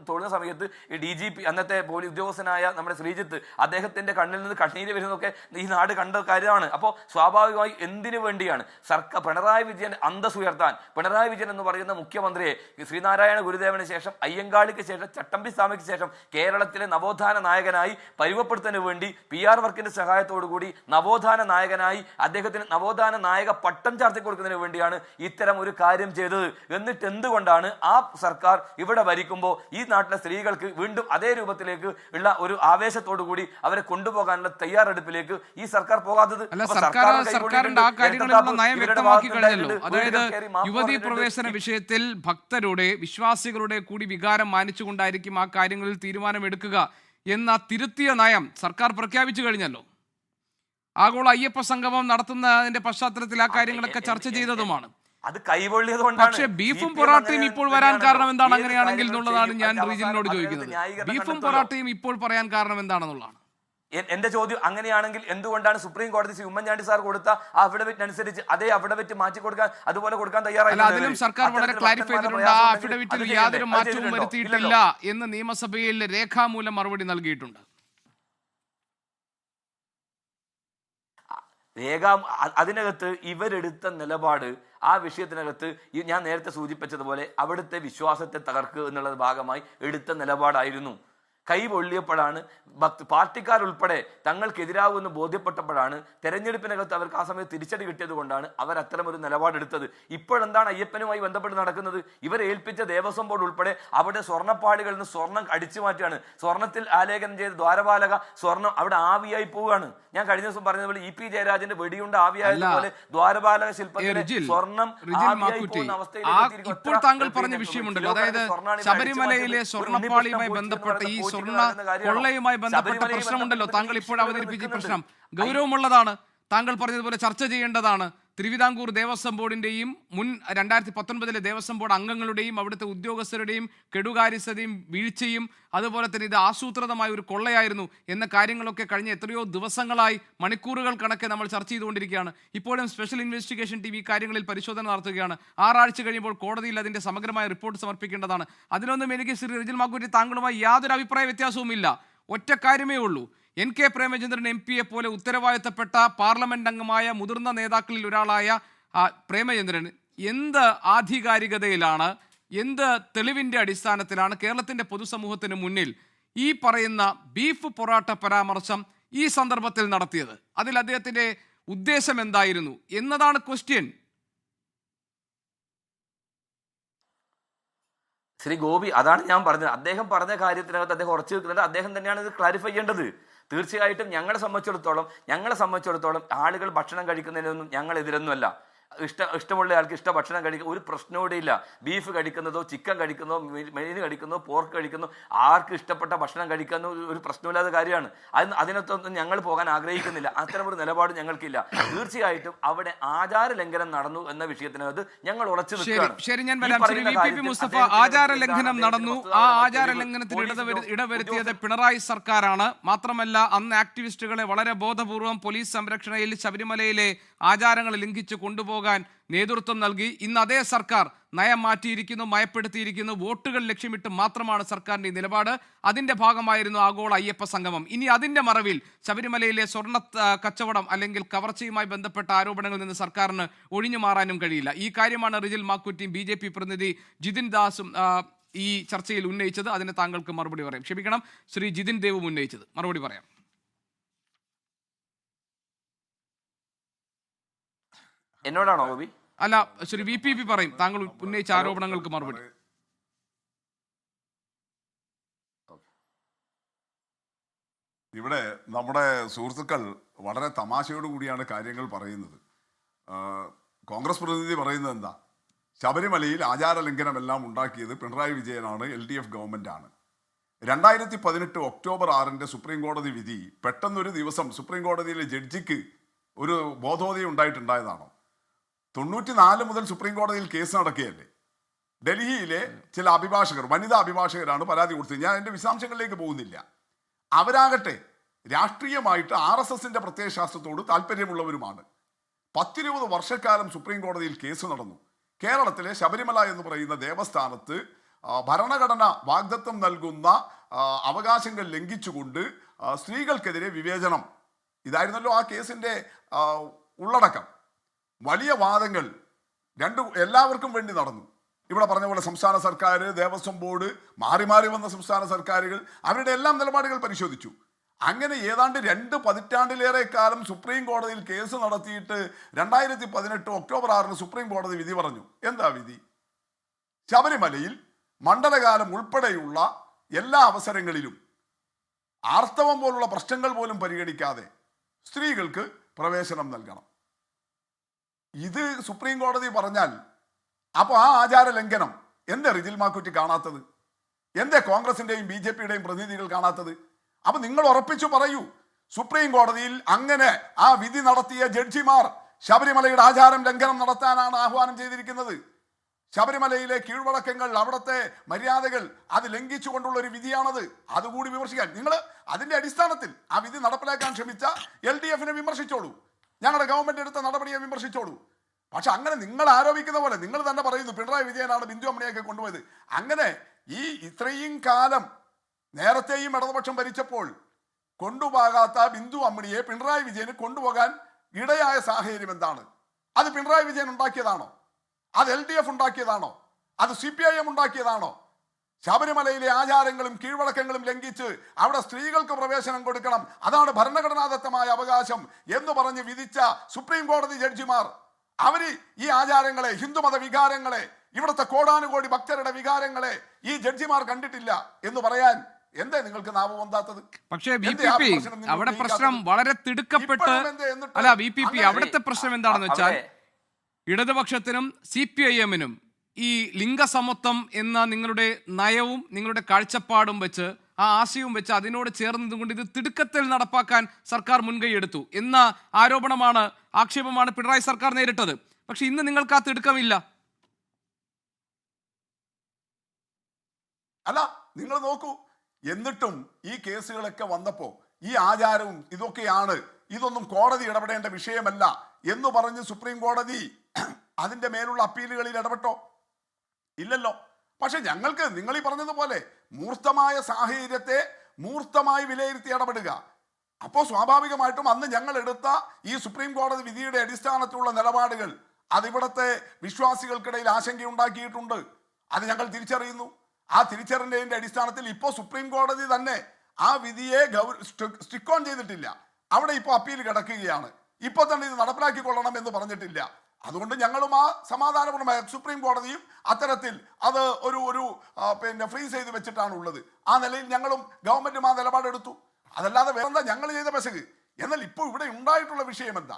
തൊഴുന്ന സമയത്ത് ഈ DGP അന്നത്തെ പോലീസ് ഉദ്യോഗസ്ഥനായ നമ്മുടെ ശ്രീജിത്ത് അദ്ദേഹത്തിന്റെ കണ്ണിൽ നിന്ന് കണ്ണീര് വരുന്നതൊക്കെ ഈ നാട് കണ്ട കാര്യമാണ്. അപ്പോൾ സ്വാഭാവികമായി എന്തിനു വേണ്ടിയാണ് സർക്കാർ പിണറായി വിജയൻ അന്തസ് ഉയർത്താൻ, പിണറായി വിജയൻ എന്ന് പറയുന്ന മുഖ്യമന്ത്രിയെ ശ്രീനാരായണ ഗുരുദേവന് ശേഷം, അയ്യങ്കാളിക്ക് ശേഷം, ചട്ടമ്പി സ്വാമിക്ക് ശേഷം കേരളത്തിലെ നവോത്ഥാന നായകനായി പരിവപ്പെടുത്തുന്നതിന് വേണ്ടി PR വർക്കിന്റെ സഹായത്തോടു കൂടി നവോത്ഥാന നായകനായി അദ്ദേഹത്തിന് നവോത്ഥാന നായക പട്ടം ചാർത്തി കൊടുക്കുന്നതിന് വേണ്ടിയാണ് ഇത്തരം ഒരു കാര്യം ചെയ്തത്. എന്നിട്ട് എന്തുകൊണ്ടാണ് ആ സർക്കാർ ഇവിടെ ഭരിക്കുമ്പോൾ ഈ നാട്ടിലെ സ്ത്രീകൾക്ക് വീണ്ടും അതേ രൂപത്തിലേക്ക് ഉള്ള ഒരു ആവേശത്തോടു കൂടി അവരെ കൊണ്ടുപോകാനുള്ള തയ്യാറെടുപ്പിലേക്ക് ഈ സർക്കാർ പോകാത്തത്? സർക്കാരിന്റെ ആ കാര്യങ്ങളിലുള്ള നയം വ്യക്തമാക്കി കഴിഞ്ഞല്ലോ. അതായത് യുവതീ പ്രവേശന വിഷയത്തിൽ ഭക്തരുടെ, വിശ്വാസികളുടെ കൂടി വികാരം മാനിച്ചുകൊണ്ടായിരിക്കും ആ കാര്യങ്ങളിൽ തീരുമാനമെടുക്കുക എന്ന തിരുത്തിയ നയം സർക്കാർ പ്രഖ്യാപിച്ചു കഴിഞ്ഞല്ലോ. ആഗോള അയ്യപ്പ സംഗമം നടത്തുന്നതിന്റെ പശ്ചാത്തലത്തിൽ ആ കാര്യങ്ങളൊക്കെ ചർച്ച ചെയ്തതുമാണ്. അത് കൈവള്ളിയത്. പക്ഷേ ബീഫും പൊറാട്ടയും ഇപ്പോൾ വരാൻ കാരണം എന്താണ് അങ്ങനെയാണെങ്കിൽ എന്നുള്ളതാണ് ഞാൻ റീജിയനോട് ചോദിക്കുന്നത്. ബീഫും പൊറാട്ടയും ഇപ്പോൾ പറയാൻ കാരണം എന്താണെന്നുള്ളതാണ് എന്റെ ചോദ്യം. അങ്ങനെയാണെങ്കിൽ എന്തുകൊണ്ടാണ് സുപ്രീം കോടതി ശ്രീ ഉമ്മൻചാണ്ടി സാർ കൊടുത്ത ആ അഫിഡവിറ്റ് അനുസരിച്ച് അതേ അഫിഡവിറ്റ് മാറ്റി കൊടുക്കാൻ, അതുപോലെ കൊടുക്കാൻ തയ്യാറായി? അതിലും സർക്കാർ വളരെ ക്ലാരിഫൈ ചെയ്തിട്ടുണ്ട്. ആ അഫിഡവിറ്റിൽ യാതൊരു മാറ്റവും വരുത്തിയിട്ടില്ല എന്ന് നിയമസഭയിൽ രേഖാമൂലം മറുപടി നൽകിയിട്ടുണ്ട്. അതിനകത്ത് ഇവരെടുത്ത നിലപാട്, ആ വിഷയത്തിനകത്ത് ഞാൻ നേരത്തെ സൂചിപ്പിച്ചതുപോലെ അവിടുത്തെ വിശ്വാസത്തെ തകർക്കുക എന്നുള്ള ഭാഗമായി എടുത്ത നിലപാടായിരുന്നു. കൈ പൊള്ളിയപ്പോഴാണ് പാർട്ടിക്കാരുൾപ്പെടെ തങ്ങൾക്കെതിരാകുമെന്ന് ബോധ്യപ്പെട്ടപ്പോഴാണ് തെരഞ്ഞെടുപ്പിനകത്ത് അവർക്ക് ആ സമയത്ത് തിരിച്ചടി കിട്ടിയത് കൊണ്ടാണ് അവർ അത്തരം ഒരു നിലപാടെടുത്തത്. ഇപ്പോഴെന്താണ് അയ്യപ്പനുമായി ബന്ധപ്പെട്ട് നടക്കുന്നത്? ഇവരെ ഏൽപ്പിച്ച ദേവസ്വം ബോർഡ് ഉൾപ്പെടെ അവിടെ സ്വർണ്ണപ്പാളികളിൽ നിന്ന് സ്വർണം അടിച്ചു മാറ്റുകയാണ്. സ്വർണത്തിൽ ആലേഖനം ചെയ്ത ദ്വാരപാലക സ്വർണം അവിടെ ആവിയായി പോവുകയാണ്. ഞാൻ കഴിഞ്ഞ ദിവസം പറഞ്ഞതുപോലെ EP ജയരാജന്റെ വെടിയുണ്ട ആവിയായതുപോലെ ദ്വാരപാലക ശില്പത്തിലെ സ്വർണം ആവിയായി പോകുന്ന അവസ്ഥയിൽ ഇപ്പോൾ താങ്കൾ പറഞ്ഞ വിഷയമുണ്ടല്ലോ, അതായത് ശബരിമലയിലെ സ്വർണ്ണപ്പാളിയുമായി ബന്ധപ്പെട്ട ഈ സ്വർണ്ണ കൊള്ളയുമായി ബന്ധപ്പെട്ട പ്രശ്നമുണ്ടല്ലോ, താങ്കൾ ഇപ്പോൾ അവതരിപ്പിച്ച പ്രശ്നം ഗൗരവമുള്ളതാണ്. താങ്കൾ പറഞ്ഞതുപോലെ ചർച്ച ചെയ്യേണ്ടതാണ്. തിരുവിതാംകൂർ ദേവസ്വം ബോർഡിന്റെയും മുൻ 2019 ദേവസ്വം ബോർഡ് അംഗങ്ങളുടെയും അവിടുത്തെ ഉദ്യോഗസ്ഥരുടെയും കെടുകാര്യസ്ഥതയും വീഴ്ചയും, അതുപോലെ തന്നെ ഇത് ആസൂത്രിതമായ ഒരു കൊള്ളയായിരുന്നു എന്ന കാര്യങ്ങളൊക്കെ കഴിഞ്ഞ എത്രയോ ദിവസങ്ങളായി, മണിക്കൂറുകൾ കണക്കെ നമ്മൾ ചർച്ച ചെയ്തുകൊണ്ടിരിക്കുകയാണ്. ഇപ്പോഴും സ്പെഷ്യൽ ഇൻവെസ്റ്റിഗേഷൻ ടീം ഈ കാര്യങ്ങളിൽ പരിശോധന നടത്തുകയാണ്. 6 ആഴ്ച കഴിയുമ്പോൾ കോടതിയിൽ അതിന്റെ സമഗ്രമായ റിപ്പോർട്ട് സമർപ്പിക്കേണ്ടതാണ്. അതിനൊന്നും എനിക്ക് ശ്രീ റിജിൽ മാക്കുറ്റി താങ്കളുമായി യാതൊരു അഭിപ്രായ വ്യത്യാസവുമില്ല. ഒറ്റ കാര്യമേ ഉള്ളൂ, NK പ്രേമചന്ദ്രൻ MP പോലെ ഉത്തരവാദിത്തപ്പെട്ട പാർലമെന്റ് അംഗമായ മുതിർന്ന നേതാക്കളിൽ ഒരാളായ പ്രേമചന്ദ്രൻ എന്ത് ആധികാരികതയിലാണ്, എന്ത് തെളിവിന്റെ അടിസ്ഥാനത്തിലാണ് കേരളത്തിന്റെ പൊതുസമൂഹത്തിന് മുന്നിൽ ഈ പറയുന്ന ബീഫ് പൊറാട്ട പരാമർശം ഈ സന്ദർഭത്തിൽ നടത്തിയത്? അതിൽ അദ്ദേഹത്തിന്റെ ഉദ്ദേശം എന്തായിരുന്നു എന്നതാണ് ക്വസ്റ്റ്യൻ. ശ്രീ ഗോപി, അതാണ് ഞാൻ പറഞ്ഞത്. അദ്ദേഹം പറഞ്ഞ കാര്യത്തിനകത്ത് അദ്ദേഹം ഉറച്ചു നിൽക്കുന്നുണ്ട്. അദ്ദേഹം തന്നെയാണ് ഇത് ക്ലാരിഫൈ ചെയ്യേണ്ടത്. തീർച്ചയായിട്ടും ഞങ്ങളെ സംബന്ധിച്ചിടത്തോളം ആളുകൾ ഭക്ഷണം കഴിക്കുന്നതിനൊന്നും ഞങ്ങൾ എതിരൊന്നുമല്ല. ഇഷ്ടമുള്ള ആൾക്ക് ഇഷ്ട ഭക്ഷണം കഴിക്കുക, ഒരു പ്രശ്നവും ഇല്ല. ബീഫ് കഴിക്കുന്നതോ ചിക്കൻ കഴിക്കുന്നതോ മീൻ കഴിക്കുന്നതോ പോർക്ക് കഴിക്കുന്നതോ ആർക്ക് ഇഷ്ടപ്പെട്ട ഭക്ഷണം കഴിക്കുന്ന ഒരു പ്രശ്നമില്ലാത്ത കാര്യമാണ്. അതിനകത്തൊന്നും ഞങ്ങൾ പോകാൻ ആഗ്രഹിക്കുന്നില്ല. അത്തരമൊരു നിലപാട് ഞങ്ങൾക്കില്ല. തീർച്ചയായിട്ടും അവിടെ ആചാര ലംഘനം നടന്നു എന്ന വിഷയത്തിനകത്ത് ഞങ്ങൾ ഉറച്ചു നിൽക്കുകയാണ്. ശരി, ഞാൻ വരാം. ശ്രീ VPP മുസ്തഫ, ആചാര ലംഘനം നടന്നു. ആ ആചാര ലംഘനത്തിൽ ഇടവരുത്തിയത് പിണറായി സർക്കാരാണ്. മാത്രമല്ല, അന്ന് ആക്ടിവിസ്റ്റുകളെ വളരെ ബോധപൂർവം പോലീസ് സംരക്ഷണയിൽ ശബരിമലയിലെ ആചാരങ്ങൾ ലംഘിച്ച് കൊണ്ടുപോകാൻ നേതൃത്വം നൽകി. ഇന്ന് അതേ സർക്കാർ നയം മാറ്റിയിരിക്കുന്നു, മയപ്പെടുത്തിയിരിക്കുന്നു. വോട്ടുകൾ ലക്ഷ്യമിട്ട് മാത്രമാണ് സർക്കാരിന്റെ നിലപാട്. അതിന്റെ ഭാഗമായിരുന്നു ആഗോള അയ്യപ്പ സംഗമം. ഇനി അതിന്റെ മറവിൽ ശബരിമലയിലെ സ്വർണ്ണ കച്ചവടം അല്ലെങ്കിൽ കവർച്ചയുമായി ബന്ധപ്പെട്ട ആരോപണങ്ങളിൽ നിന്ന് സർക്കാരിന് ഒഴിഞ്ഞു മാറാനും കഴിയില്ല. ഈ കാര്യമാണ് റിജിൽ മാക്കുറ്റിയും BJP പ്രതിനിധി ജിതിൻ ദാസും ഈ ചർച്ചയിൽ ഉന്നയിച്ചത്. അതിന് താങ്കൾക്ക് മറുപടി പറയാം. ക്ഷമിക്കണം, ശ്രീ ജിതിൻ ദേവും ഉന്നയിച്ചത് മറുപടി പറയാം. എന്നോടാണോ ഗോപി? അല്ല, ശ്രീ VPP പറയും താങ്കൾ ഉന്നയിച്ച ആരോപണങ്ങൾക്ക് മറുപടി. ഇവിടെ നമ്മുടെ സുഹൃത്തുക്കൾ വളരെ തമാശയോടു കൂടിയാണ് കാര്യങ്ങൾ പറയുന്നത്. കോൺഗ്രസ് പ്രതിനിധി പറയുന്നത് എന്താ? ശബരിമലയിൽ ആചാര ലംഘനമെല്ലാം ഉണ്ടാക്കിയത് പിണറായി വിജയനാണ്, LDF ഗവൺമെൻറ്റാണ്. 2018 ഒക്ടോബർ 6 സുപ്രീം കോടതി വിധി പെട്ടെന്നൊരു ദിവസം സുപ്രീം കോടതിയിലെ ജഡ്ജിക്ക് ഒരു ബോധോദയം ഉണ്ടായിട്ടുണ്ടായതാണോ? 94 മുതൽ സുപ്രീം കോടതിയിൽ കേസ് നടക്കുകയല്ലേ. ഡൽഹിയിലെ ചില അഭിഭാഷകർ, വനിതാ അഭിഭാഷകരാണ് പരാതി കൊടുത്തത്. ഞാൻ എൻ്റെ വിശദാംശങ്ങളിലേക്ക് പോകുന്നില്ല. അവരാകട്ടെ രാഷ്ട്രീയമായിട്ട് RSSന്റെ പ്രത്യയശാസ്ത്രത്തോട് താല്പര്യമുള്ളവരുമാണ്. 10-20 വർഷക്കാലം സുപ്രീം കോടതിയിൽ കേസ് നടന്നു. കേരളത്തിലെ ശബരിമല എന്ന് പറയുന്ന ദേവസ്ഥാനത്ത് ഭരണഘടന വാഗ്ദത്തം നൽകുന്ന അവകാശങ്ങൾ ലംഘിച്ചുകൊണ്ട് സ്ത്രീകൾക്കെതിരെ വിവേചനം, ഇതായിരുന്നല്ലോ ആ കേസിൻ്റെ ഉള്ളടക്കം. വലിയ വാദങ്ങൾ എല്ലാവർക്കും വേണ്ടി നടന്നു. ഇവിടെ പറഞ്ഞ പോലെ സംസ്ഥാന സർക്കാർ, ദേവസ്വം ബോർഡ്, മാറി മാറി വന്ന സംസ്ഥാന സർക്കാരുകൾ അവരുടെ എല്ലാം നിലപാടുകൾ പരിശോധിച്ചു. അങ്ങനെ ഏതാണ്ട് 2 പതിറ്റാണ്ടിലേറെ കാലം സുപ്രീം കോടതിയിൽ കേസ് നടത്തിയിട്ട് 2018 ഒക്ടോബർ 6 സുപ്രീം കോടതി വിധി പറഞ്ഞു. എന്താ വിധി? ശബരിമലയിൽ മണ്ഡലകാലം ഉൾപ്പെടെയുള്ള എല്ലാ അവസരങ്ങളിലും ആർത്തവം പോലുള്ള പ്രശ്നങ്ങൾ പോലും പരിഗണിക്കാതെ സ്ത്രീകൾക്ക് പ്രവേശനം നൽകണം. ഇത് സുപ്രീം കോടതി പറഞ്ഞാൽ അപ്പോൾ ആ ആചാര ലംഘനം എന്തേ റിജിൽ മാക്കുറ്റി കാണാത്തത്? എന്തേ കോൺഗ്രസിന്റെയും BJPയുടെയും പ്രതിനിധികൾ കാണാത്തത്? അപ്പൊ നിങ്ങൾ ഉറപ്പിച്ചു പറയൂ, സുപ്രീം കോടതിയിൽ അങ്ങനെ ആ വിധി നടത്തിയ ജഡ്ജിമാർ ശബരിമലയുടെ ആചാരം ലംഘനം നടത്താനാണ് ആഹ്വാനം ചെയ്തിരിക്കുന്നത്. ശബരിമലയിലെ കീഴ്വഴക്കങ്ങൾ, അവിടുത്തെ മര്യാദകൾ അത് ലംഘിച്ചുകൊണ്ടുള്ള ഒരു വിധിയാണത്. അതുകൂടി വിമർശിക്കാൻ നിങ്ങൾ അതിന്റെ അടിസ്ഥാനത്തിൽ ആ വിധി നടപ്പിലാക്കാൻ ശ്രമിച്ച LDFനെ വിമർശിച്ചോളൂ, ഞങ്ങളുടെ ഗവൺമെന്റ് എടുത്ത നടപടിയെ വിമർശിച്ചോളൂ. പക്ഷെ അങ്ങനെ നിങ്ങൾ ആരോപിക്കുന്ന പോലെ നിങ്ങൾ തന്നെ പറയുന്നു പിണറായി വിജയനാണ് ബിന്ദു അമ്മണിയൊക്കെ കൊണ്ടുപോയത്. അങ്ങനെ ഇത്രയും കാലം നേരത്തെയും ഇടതുപക്ഷം ഭരിച്ചപ്പോൾ കൊണ്ടുപോകാത്ത ബിന്ദു അമ്മണിയെ പിണറായി വിജയന് കൊണ്ടുപോകാൻ ഇടയായ സാഹചര്യം എന്താണ്? അത് പിണറായി വിജയൻ ഉണ്ടാക്കിയതാണോ? അത് LDF ഉണ്ടാക്കിയതാണോ? അത് CPIM ഉണ്ടാക്കിയതാണോ? ശബരിമലയിലെ ആചാരങ്ങളും കീഴ്വഴക്കങ്ങളും ലംഘിച്ച് അവിടെ സ്ത്രീകൾക്ക് പ്രവേശനം കൊടുക്കണം, അതാണ് ഭരണഘടനാദത്തമായ അവകാശം എന്ന് പറഞ്ഞ് വിധിച്ച സുപ്രീം കോടതി ജഡ്ജിമാർ അവര് ഈ ആചാരങ്ങളെ, ഹിന്ദുമത വികാരങ്ങളെ, ഇവിടുത്തെ കോടാനുകോടി ഭക്തരുടെ വികാരങ്ങളെ ഈ ജഡ്ജിമാർ കണ്ടിട്ടില്ല എന്ന് പറയാൻ എന്തേ നിങ്ങൾക്ക് നാവ് പൊന്താത്തത്? പക്ഷേ VPP അവിടെ പ്രശ്നം വളരെ തിടുക്കപ്പെട്ട് അല്ല, VPP അവിടുത്തെ പ്രശ്നം എന്താണെന്ന് വെച്ചാൽ ഇടതുപക്ഷത്തിനും CPIMനും ഈ ലിംഗസമത്വം എന്ന നിങ്ങളുടെ നയവും നിങ്ങളുടെ കാഴ്ചപ്പാടും വെച്ച്, ആ ആശയവും വെച്ച് അതിനോട് ചേർന്നതുകൊണ്ട് ഇത് തിടുക്കത്തിൽ നടപ്പാക്കാൻ സർക്കാർ മുൻകൈയെടുത്തു എന്ന ആരോപണമാണ്, ആക്ഷേപമാണ് പിണറായി സർക്കാർ നേരിട്ടത്. പക്ഷെ ഇന്ന് നിങ്ങൾക്ക് ആ തിടുക്കമില്ല. അല്ല, നിങ്ങൾ നോക്കൂ, എന്നിട്ടും ഈ കേസുകളൊക്കെ വന്നപ്പോൾ ഈ ആചാരവും ഇതൊക്കെയാണ്, ഇതൊന്നും കോടതി ഇടപെടേണ്ട വിഷയമല്ല എന്ന് പറഞ്ഞ് സുപ്രീം കോടതി അതിൻ്റെ മേലുള്ള അപ്പീലുകളിൽ ഇടപെട്ടോ? ഇല്ലല്ലോ. പക്ഷെ ഞങ്ങൾക്ക് നിങ്ങൾ ഈ പറഞ്ഞതുപോലെ മൂർത്തമായ സാഹചര്യത്തെ മൂർത്തമായി വിലയിരുത്തി ഇടപെടുക. അപ്പോൾ സ്വാഭാവികമായിട്ടും അന്ന് ഞങ്ങൾ എടുത്ത ഈ സുപ്രീം കോടതി വിധിയുടെ അടിസ്ഥാനത്തിലുള്ള നിലപാടുകൾ അതിവിടുത്തെ വിശ്വാസികൾക്കിടയിൽ ആശങ്കയുണ്ടാക്കിയിട്ടുണ്ട്. അത് ഞങ്ങൾ തിരിച്ചറിയുന്നു. ആ തിരിച്ചറിഞ്ഞതിൻ്റെ അടിസ്ഥാനത്തിൽ ഇപ്പോൾ സുപ്രീം കോടതി തന്നെ ആ വിധിയെ സ്റ്റിക്ക് ഓൺ ചെയ്തിട്ടില്ല. അവിടെ ഇപ്പോൾ അപ്പീൽ കിടക്കുകയാണ്. ഇപ്പോൾ തന്നെ ഇത് നടപ്പിലാക്കിക്കൊള്ളണം എന്ന് പറഞ്ഞിട്ടില്ല. അതുകൊണ്ട് ഞങ്ങളും ആ സമാധാനപൂർണ്ണമായ സുപ്രീം കോടതിയും അത്തരത്തിൽ അത് ഒരു ഫ്രീസ് ചെയ്ത് വെച്ചിട്ടാണ് ഉള്ളത്. ആ നിലയിൽ ഞങ്ങളും ഗവൺമെന്റും ആ നിലപാടെടുത്തു. അതല്ലാതെ വേറെന്താ ഞങ്ങൾ ചെയ്ത പെശക്? എന്നാൽ ഇപ്പോൾ ഇവിടെ ഉണ്ടായിട്ടുള്ള വിഷയം എന്താ?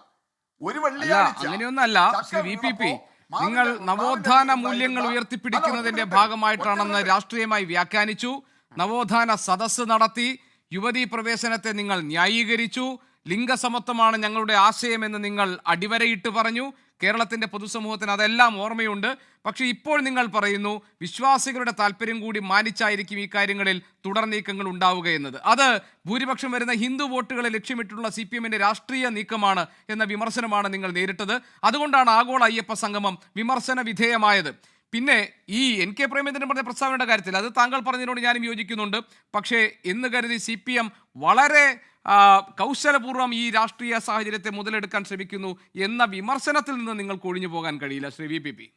ഒരു അല്ല വെള്ളിയാഴ്ച അങ്ങനെയൊന്നല്ല ചക്ക ശ്രീ വി പി പി വീണപ്പോ നിങ്ങൾ മാവിന്റെ നവോത്ഥാന ഇടയിൽ മൂല്യങ്ങൾ ഉണ്ടായിരുന്ന- ഉയർത്തിപ്പിടിക്കുന്നതിന്റെ അല്ല, ഭാഗമായിട്ടാണെന്ന് ഒറ്റ രാഷ്ട്രീയമായി വ്യാഖ്യാനിച്ചു. നവോത്ഥാന സദസ്സ് നടത്തി. യുവതീ പ്രവേശനത്തെ നിങ്ങൾ ന്യായീകരിച്ചു. ലിംഗസമത്വമാണ് ഞങ്ങളുടെ ആശയമെന്ന് നിങ്ങൾ അടിവരയിട്ട് പറഞ്ഞു. കേരളത്തിന്റെ പൊതുസമൂഹത്തിന് അതെല്ലാം ഓർമ്മയുണ്ട്. പക്ഷേ ഇപ്പോൾ നിങ്ങൾ പറയുന്നു വിശ്വാസികളുടെ താല്പര്യം കൂടി മാനിച്ചായിരിക്കും ഈ കാര്യങ്ങളിൽ തുടർ നീക്കങ്ങൾ ഉണ്ടാവുക എന്നത്. അത് ഭൂരിപക്ഷം വരുന്ന ഹിന്ദു വോട്ടുകളെ ലക്ഷ്യമിട്ടുള്ള CPM-ന്റെ രാഷ്ട്രീയ നീക്കമാണ് എന്ന വിമർശനമാണ് നിങ്ങൾ നേരിട്ടത്. അതുകൊണ്ടാണ് ആഗോള അയ്യപ്പ സംഗമം വിമർശന വിധേയമായത്. പിന്നെ ഈ NK പ്രേമചന്ദ്രൻ പറഞ്ഞ പ്രസ്താവനയുടെ കാര്യത്തിൽ അത് താങ്കൾ പറഞ്ഞതിനോട് ഞാനും യോജിക്കുന്നുണ്ട്. പക്ഷേ എന്ന് കരുതി CPM വളരെ കൗശലപൂർവ്വം ഈ രാഷ്ട്രീയ സാഹചര്യത്തെ മുതലെടുക്കാൻ ശ്രമിക്കുന്നു എന്ന വിമർശനത്തിൽ നിന്ന് നിങ്ങൾക്ക് ഒഴിഞ്ഞു പോകാൻ കഴിയില്ല Shri V P P.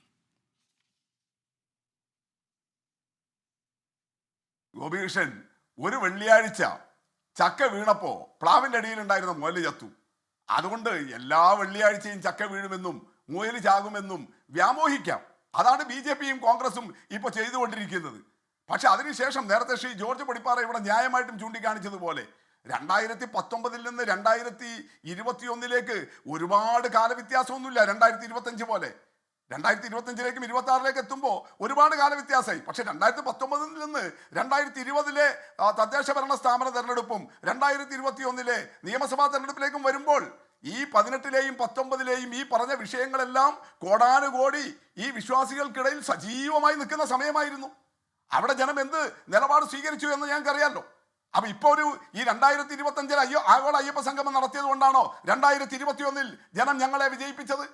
Gopikrishnan, ഒരു വെള്ളിയാഴ്ച ചക്ക വീണപ്പോ പ്ലാവിന്റെ അടിയിലുണ്ടായിരുന്ന മുയല് ചത്തു. അതുകൊണ്ട് എല്ലാ വെള്ളിയാഴ്ചയും ചക്ക വീഴുമെന്നും മുയല് ചാകുമെന്നും വ്യാമോഹിക്കാം. അതാണ് BJP-യും കോൺഗ്രസും ഇപ്പൊ ചെയ്തുകൊണ്ടിരിക്കുന്നത്. പക്ഷെ അതിനുശേഷം നേരത്തെ ശ്രീ ജോർജ് പടിപ്പാറ ഇവിടെ ന്യായമായിട്ടും ചൂണ്ടിക്കാണിച്ചതുപോലെ 2019 നിന്ന് 2021 ഒരുപാട് കാലവ്യത്യാസമൊന്നുമില്ല. 2025 പോലെ 2025 26 എത്തുമ്പോൾ ഒരുപാട് കാലവ്യത്യാസമായി. പക്ഷെ 2019 നിന്ന് 2020 തദ്ദേശ ഭരണ സ്ഥാപന തെരഞ്ഞെടുപ്പും 2021 നിയമസഭാ തെരഞ്ഞെടുപ്പിലേക്കും വരുമ്പോൾ ഈ 18 19 ഈ പറഞ്ഞ വിഷയങ്ങളെല്ലാം കോടാനുകോടി ഈ വിശ്വാസികൾക്കിടയിൽ സജീവമായി നിൽക്കുന്ന സമയമായിരുന്നു. അവിടെ ജനം എന്ത് നിലപാട് സ്വീകരിച്ചു എന്ന് ഞങ്ങൾക്കറിയാമല്ലോ. അപ്പൊ ഇപ്പൊ ഈ 2025 ആഗോള അയ്യപ്പ സംഗമം നടത്തിയത് കൊണ്ടാണോ 2021 ജനം ഞങ്ങളെ വിജയിപ്പിച്ചത്?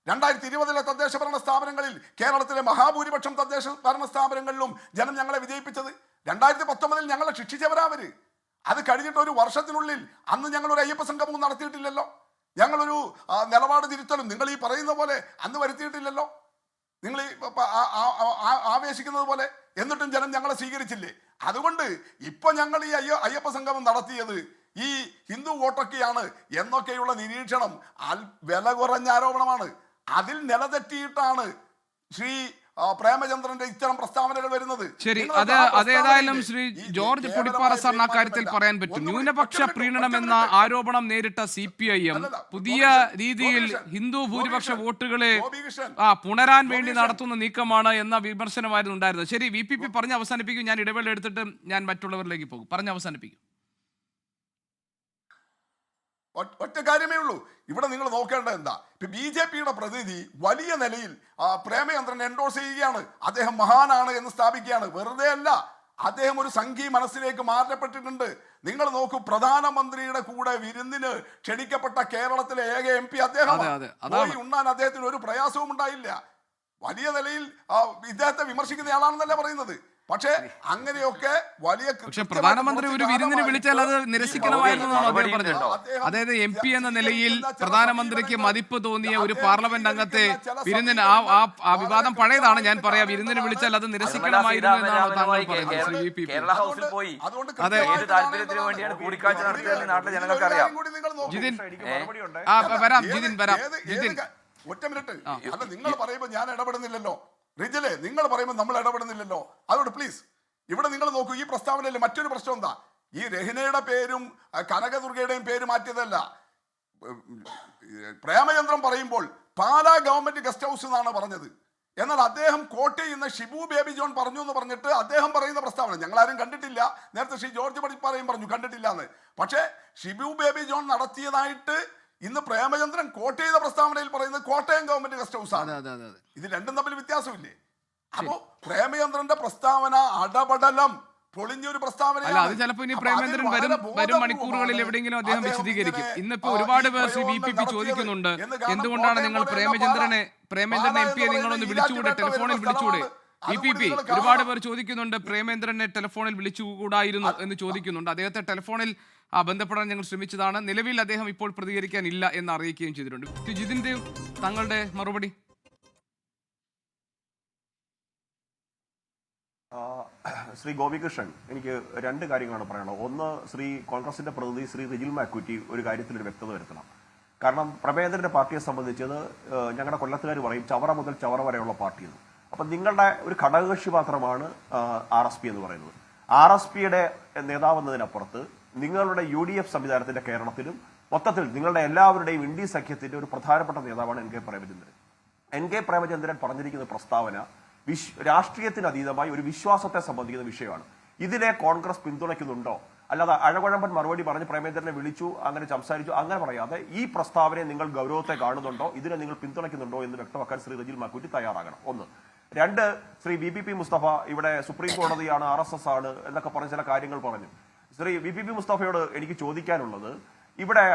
2020 തദ്ദേശ ഭരണ സ്ഥാപനങ്ങളിൽ കേരളത്തിലെ മഹാഭൂരിപക്ഷം തദ്ദേശ ഭരണ സ്ഥാപനങ്ങളിലും ജനം ഞങ്ങളെ വിജയിപ്പിച്ചത്. 2019 ഞങ്ങളെ ശിക്ഷിച്ചവരാവര്. അത് കഴിഞ്ഞിട്ട് ഒരു വർഷത്തിനുള്ളിൽ അന്ന് ഞങ്ങൾ ഒരു അയ്യപ്പ സംഗമവും നടത്തിയിട്ടില്ലല്ലോ. ഞങ്ങളൊരു നിലപാട് തിരുത്തലും നിങ്ങൾ ഈ പറയുന്ന പോലെ അന്ന് വരുത്തിയിട്ടില്ലല്ലോ. നിങ്ങൾ ഈ ആവേശിക്കുന്നത് പോലെ. എന്നിട്ടും ജനം ഞങ്ങളെ സ്വീകരിച്ചില്ലേ? അതുകൊണ്ട് ഇപ്പൊ ഞങ്ങൾ ഈ അയ്യപ്പ സംഗമം നടത്തിയത് ഈ ഹിന്ദു വോട്ടൊക്കെയാണ് എന്നൊക്കെയുള്ള നിരീക്ഷണം വില കുറഞ്ഞ ആരോപണമാണ്. അതിൽ നിലതെറ്റിയിട്ടാണ് ശ്രീ പ്രേമചന്ദ്രന്റെ ഇത്തരം പ്രസ്താവനകൾ വരുന്നത്. ശരി, അതേതായാലും ശ്രീ ജോർജ് പൊടിപ്പാറ സാറിന് അക്കാര്യത്തിൽ പറയാൻ പറ്റും. ന്യൂനപക്ഷ പ്രീണനം എന്ന ആരോപണം നേരിട്ട CPIM പുതിയ രീതിയിൽ ഹിന്ദു ഭൂരിപക്ഷ വോട്ടുകളെ പുണരാൻ വേണ്ടി നടത്തുന്ന നീക്കമാണ് എന്ന വിമർശനമായിരുന്നു ഉണ്ടായിരുന്നത്. ശരി, VPP പറഞ്ഞ് അവസാനിപ്പിക്കും. ഞാൻ ഇടവേള എടുത്തിട്ട് ഞാൻ മറ്റുള്ളവരിലേക്ക് പോകും. പറഞ്ഞ് അവസാനിപ്പിക്കും. ഒറ്റ കാര്യമേ ഉള്ളൂ. ഇവിടെ നിങ്ങൾ നോക്കേണ്ടത് എന്താ? BJP-യുടെ പ്രതിനിധി വലിയ നിലയിൽ പ്രേമചന്ദ്രൻ എൻഡോഴ്സ് ചെയ്യുകയാണ്. അദ്ദേഹം മഹാനാണ് എന്ന് സ്ഥാപിക്കുകയാണ്. വെറുതെ അല്ല, അദ്ദേഹം ഒരു സംഘീ മനസ്സിലേക്ക് മാറ്റപ്പെട്ടിട്ടുണ്ട്. നിങ്ങൾ നോക്കൂ, പ്രധാനമന്ത്രിയുടെ കൂടെ വിരുന്നിന് ക്ഷണിക്കപ്പെട്ട കേരളത്തിലെ ഏക MP അദ്ദേഹം. പോയി ഉണ്ണാൻ അദ്ദേഹത്തിന് ഒരു പ്രയാസവും ഉണ്ടായില്ല. വലിയ നിലയിൽ ഇദ്ദേഹത്തെ വിമർശിക്കുന്നയാളാണെന്നല്ല പറയുന്നത്. പക്ഷേ അങ്ങനെയൊക്കെ വലിയ പ്രധാനമന്ത്രി ഒരു വിരുന്നിന് വിളിച്ചാൽ അത് നിരസിക്കണമായിരുന്നു അദ്ദേഹം പറഞ്ഞത്. അതായത് MP എന്ന നിലയിൽ പ്രധാനമന്ത്രിക്ക് മതിപ്പ് തോന്നിയ ഒരു പാർലമെന്റ് അംഗത്തെ വിരുന്നിന് ആ വിവാദം പഴയതാണ്. ഞാൻ പറയാം, വിരുന്നിന് വിളിച്ചാൽ അത് നിരസിക്കണമായിരുന്നു എന്നാണ് താങ്കൾ പറയുന്നത്. കേരള ഹൗസിൽ പോയി അതെ, താല്പര്യത്തിന് വേണ്ടിയാണ് കൂടിക്കാഴ്ച നടത്തിയതെന്ന് നാട്ടിലെ ജനങ്ങൾക്ക് അറിയാം. ജിതിൻ വരാം. ജിതിൻ ഒറ്റ മിനിറ്റ്. അല്ല, നിങ്ങൾ പറയുമ്പോൾ ഞാൻ ഇടപെടുന്നില്ലല്ലോ. റിജലെ, നിങ്ങൾ പറയുമ്പോൾ നമ്മൾ ഇടപെടുന്നില്ലല്ലോ. അതുകൊണ്ട് പ്ലീസ്, ഇവിടെ നിങ്ങൾ നോക്കൂ, ഈ പ്രസ്താവനയിൽ മറ്റൊരു പ്രശ്നം എന്താ? ഈ രഹിനയുടെ പേരും കനകദുർഗയുടെയും പേര് മാറ്റിയതല്ല. പ്രേമചന്ദ്രൻ പറയുമ്പോൾ പാലാ ഗവൺമെന്റ് ഗസ്റ്റ് ഹൗസ് എന്നാണ് പറഞ്ഞത്. എന്നാൽ അദ്ദേഹം കോട്ട് ചെയ്യുന്ന ഷിബു ബേബി ജോൺ പറഞ്ഞു എന്ന് പറഞ്ഞിട്ട് അദ്ദേഹം പറയുന്ന പ്രസ്താവന ഞങ്ങളാരും കണ്ടിട്ടില്ല. നേരത്തെ ശ്രീ ജോർജ് പടിപ്പാറയും പറഞ്ഞു കണ്ടിട്ടില്ല എന്ന്. പക്ഷേ ഷിബു ബേബി ജോൺ നടത്തിയതായിട്ട് ഇന്ന് പ്രേമചന്ദ്രൻ കോട്ട് ചെയ്ത പ്രസ്താവനയിൽ പറയുന്നത് കോട്ടയം ഗവൺമെന്റ് ഗസ്റ്റ് ഹൗസ് ആണ്. ഇത് രണ്ടും തമ്മിൽ വ്യത്യാസമില്ലേ? അപ്പോ പ്രേമചന്ദ്രന്റെ പ്രസ്താവന അടപടലം പൊളിഞ്ഞൊരു പ്രസ്താവന. അത് ചിലപ്പോൾ ഇനി പ്രേമചന്ദ്രൻ വരും മണിക്കൂറുകളിൽ എവിടെയെങ്കിലും അദ്ദേഹം വിശദീകരിക്കും. ഇന്നിപ്പോ ഒരുപാട് പേർ ശ്രീ VPP ചോദിക്കുന്നുണ്ട്, എന്തുകൊണ്ടാണ് നിങ്ങൾ പ്രേമചന്ദ്രൻ MP നിങ്ങളൊന്ന് വിളിച്ചുകൂടെ, ടെലിഫോണിൽ വിളിച്ചുകൂടെ? VPP ഒരുപാട് പേർ ചോദിക്കുന്നുണ്ട്, പ്രേമചന്ദ്രനെ ടെലിഫോണിൽ വിളിച്ചുകൂടായിരുന്നു എന്ന് ചോദിക്കുന്നുണ്ട്. അദ്ദേഹത്തെ ടെലിഫോണിൽ ബന്ധപ്പെടാൻ ഞങ്ങൾ ശ്രമിച്ചതാണ്. നിലവിൽ അദ്ദേഹം ഇപ്പോൾ പ്രതികരിക്കാനില്ല എന്ന് അറിയിക്കുകയും ചെയ്തിട്ടുണ്ട്. ജിതിന്റെ താങ്കളുടെ മറുപടി? ശ്രീ ഗോപികൃഷ്ണൻ, എനിക്ക് രണ്ട് കാര്യങ്ങളാണ് പറയാനുള്ളത്. ഒന്ന്, കോൺഗ്രസിന്റെ പ്രതിനിധി ശ്രീ റിജിൽ മാക്കൂറ്റി ഒരു കാര്യത്തിൽ ഒരു വ്യക്തത വരുത്തണം. കാരണം പ്രേമചന്ദ്രന്റെ പാർട്ടിയെ സംബന്ധിച്ചത് ഞങ്ങളുടെ കൊല്ലത്തുകാർ പറയും ചവറ മുതൽ ചവറ വരെയുള്ള പാർട്ടിയെന്ന്. അപ്പം നിങ്ങളുടെ ഒരു ഘടകകക്ഷി മാത്രമാണ് RSP എന്ന് പറയുന്നത്. RSPയുടെ നേതാവെന്നതിനപ്പുറത്ത് നിങ്ങളുടെ UDF സംവിധാനത്തിന്റെ കേരളത്തിലും മൊത്തത്തിൽ നിങ്ങളുടെ എല്ലാവരുടെയും ഇന്ത്യ സഖ്യത്തിന്റെ ഒരു പ്രധാനപ്പെട്ട നേതാവാണ് N K Premachandran. N K Premachandran പറഞ്ഞിരിക്കുന്ന പ്രസ്താവന രാഷ്ട്രീയത്തിന് അതീതമായി ഒരു വിശ്വാസത്തെ സംബന്ധിക്കുന്ന വിഷയമാണ്. ഇതിനെ കോൺഗ്രസ് പിന്തുണയ്ക്കുന്നുണ്ടോ? അല്ലാതെ അഴകുഴമ്പൻ മറുപടി പറഞ്ഞ് പ്രേമചന്ദ്രനെ വിളിച്ചു, അങ്ങനെ സംസാരിച്ചു, അങ്ങനെ പറയാതെ ഈ പ്രസ്താവനയെ നിങ്ങൾ ഗൗരവത്തെ കാണുന്നുണ്ടോ, ഇതിനെ നിങ്ങൾ പിന്തുണയ്ക്കുന്നുണ്ടോ എന്ന് വ്യക്തമാക്കാൻ ശ്രീ റജീൽ മാക്കൂറ്റി തയ്യാറാകണം. ഒന്ന്. രണ്ട്, ശ്രീ VPP മുസ്തഫ ഇവിടെ സുപ്രീം കോടതിയാണ്, RSS ആണ് എന്നൊക്കെ പറഞ്ഞ ചില കാര്യങ്ങൾ പറഞ്ഞു. ശ്രീ VPP മുസ്തഫയോട് എനിക്ക് ചോദിക്കാനുള്ളത്, ഇവിടെ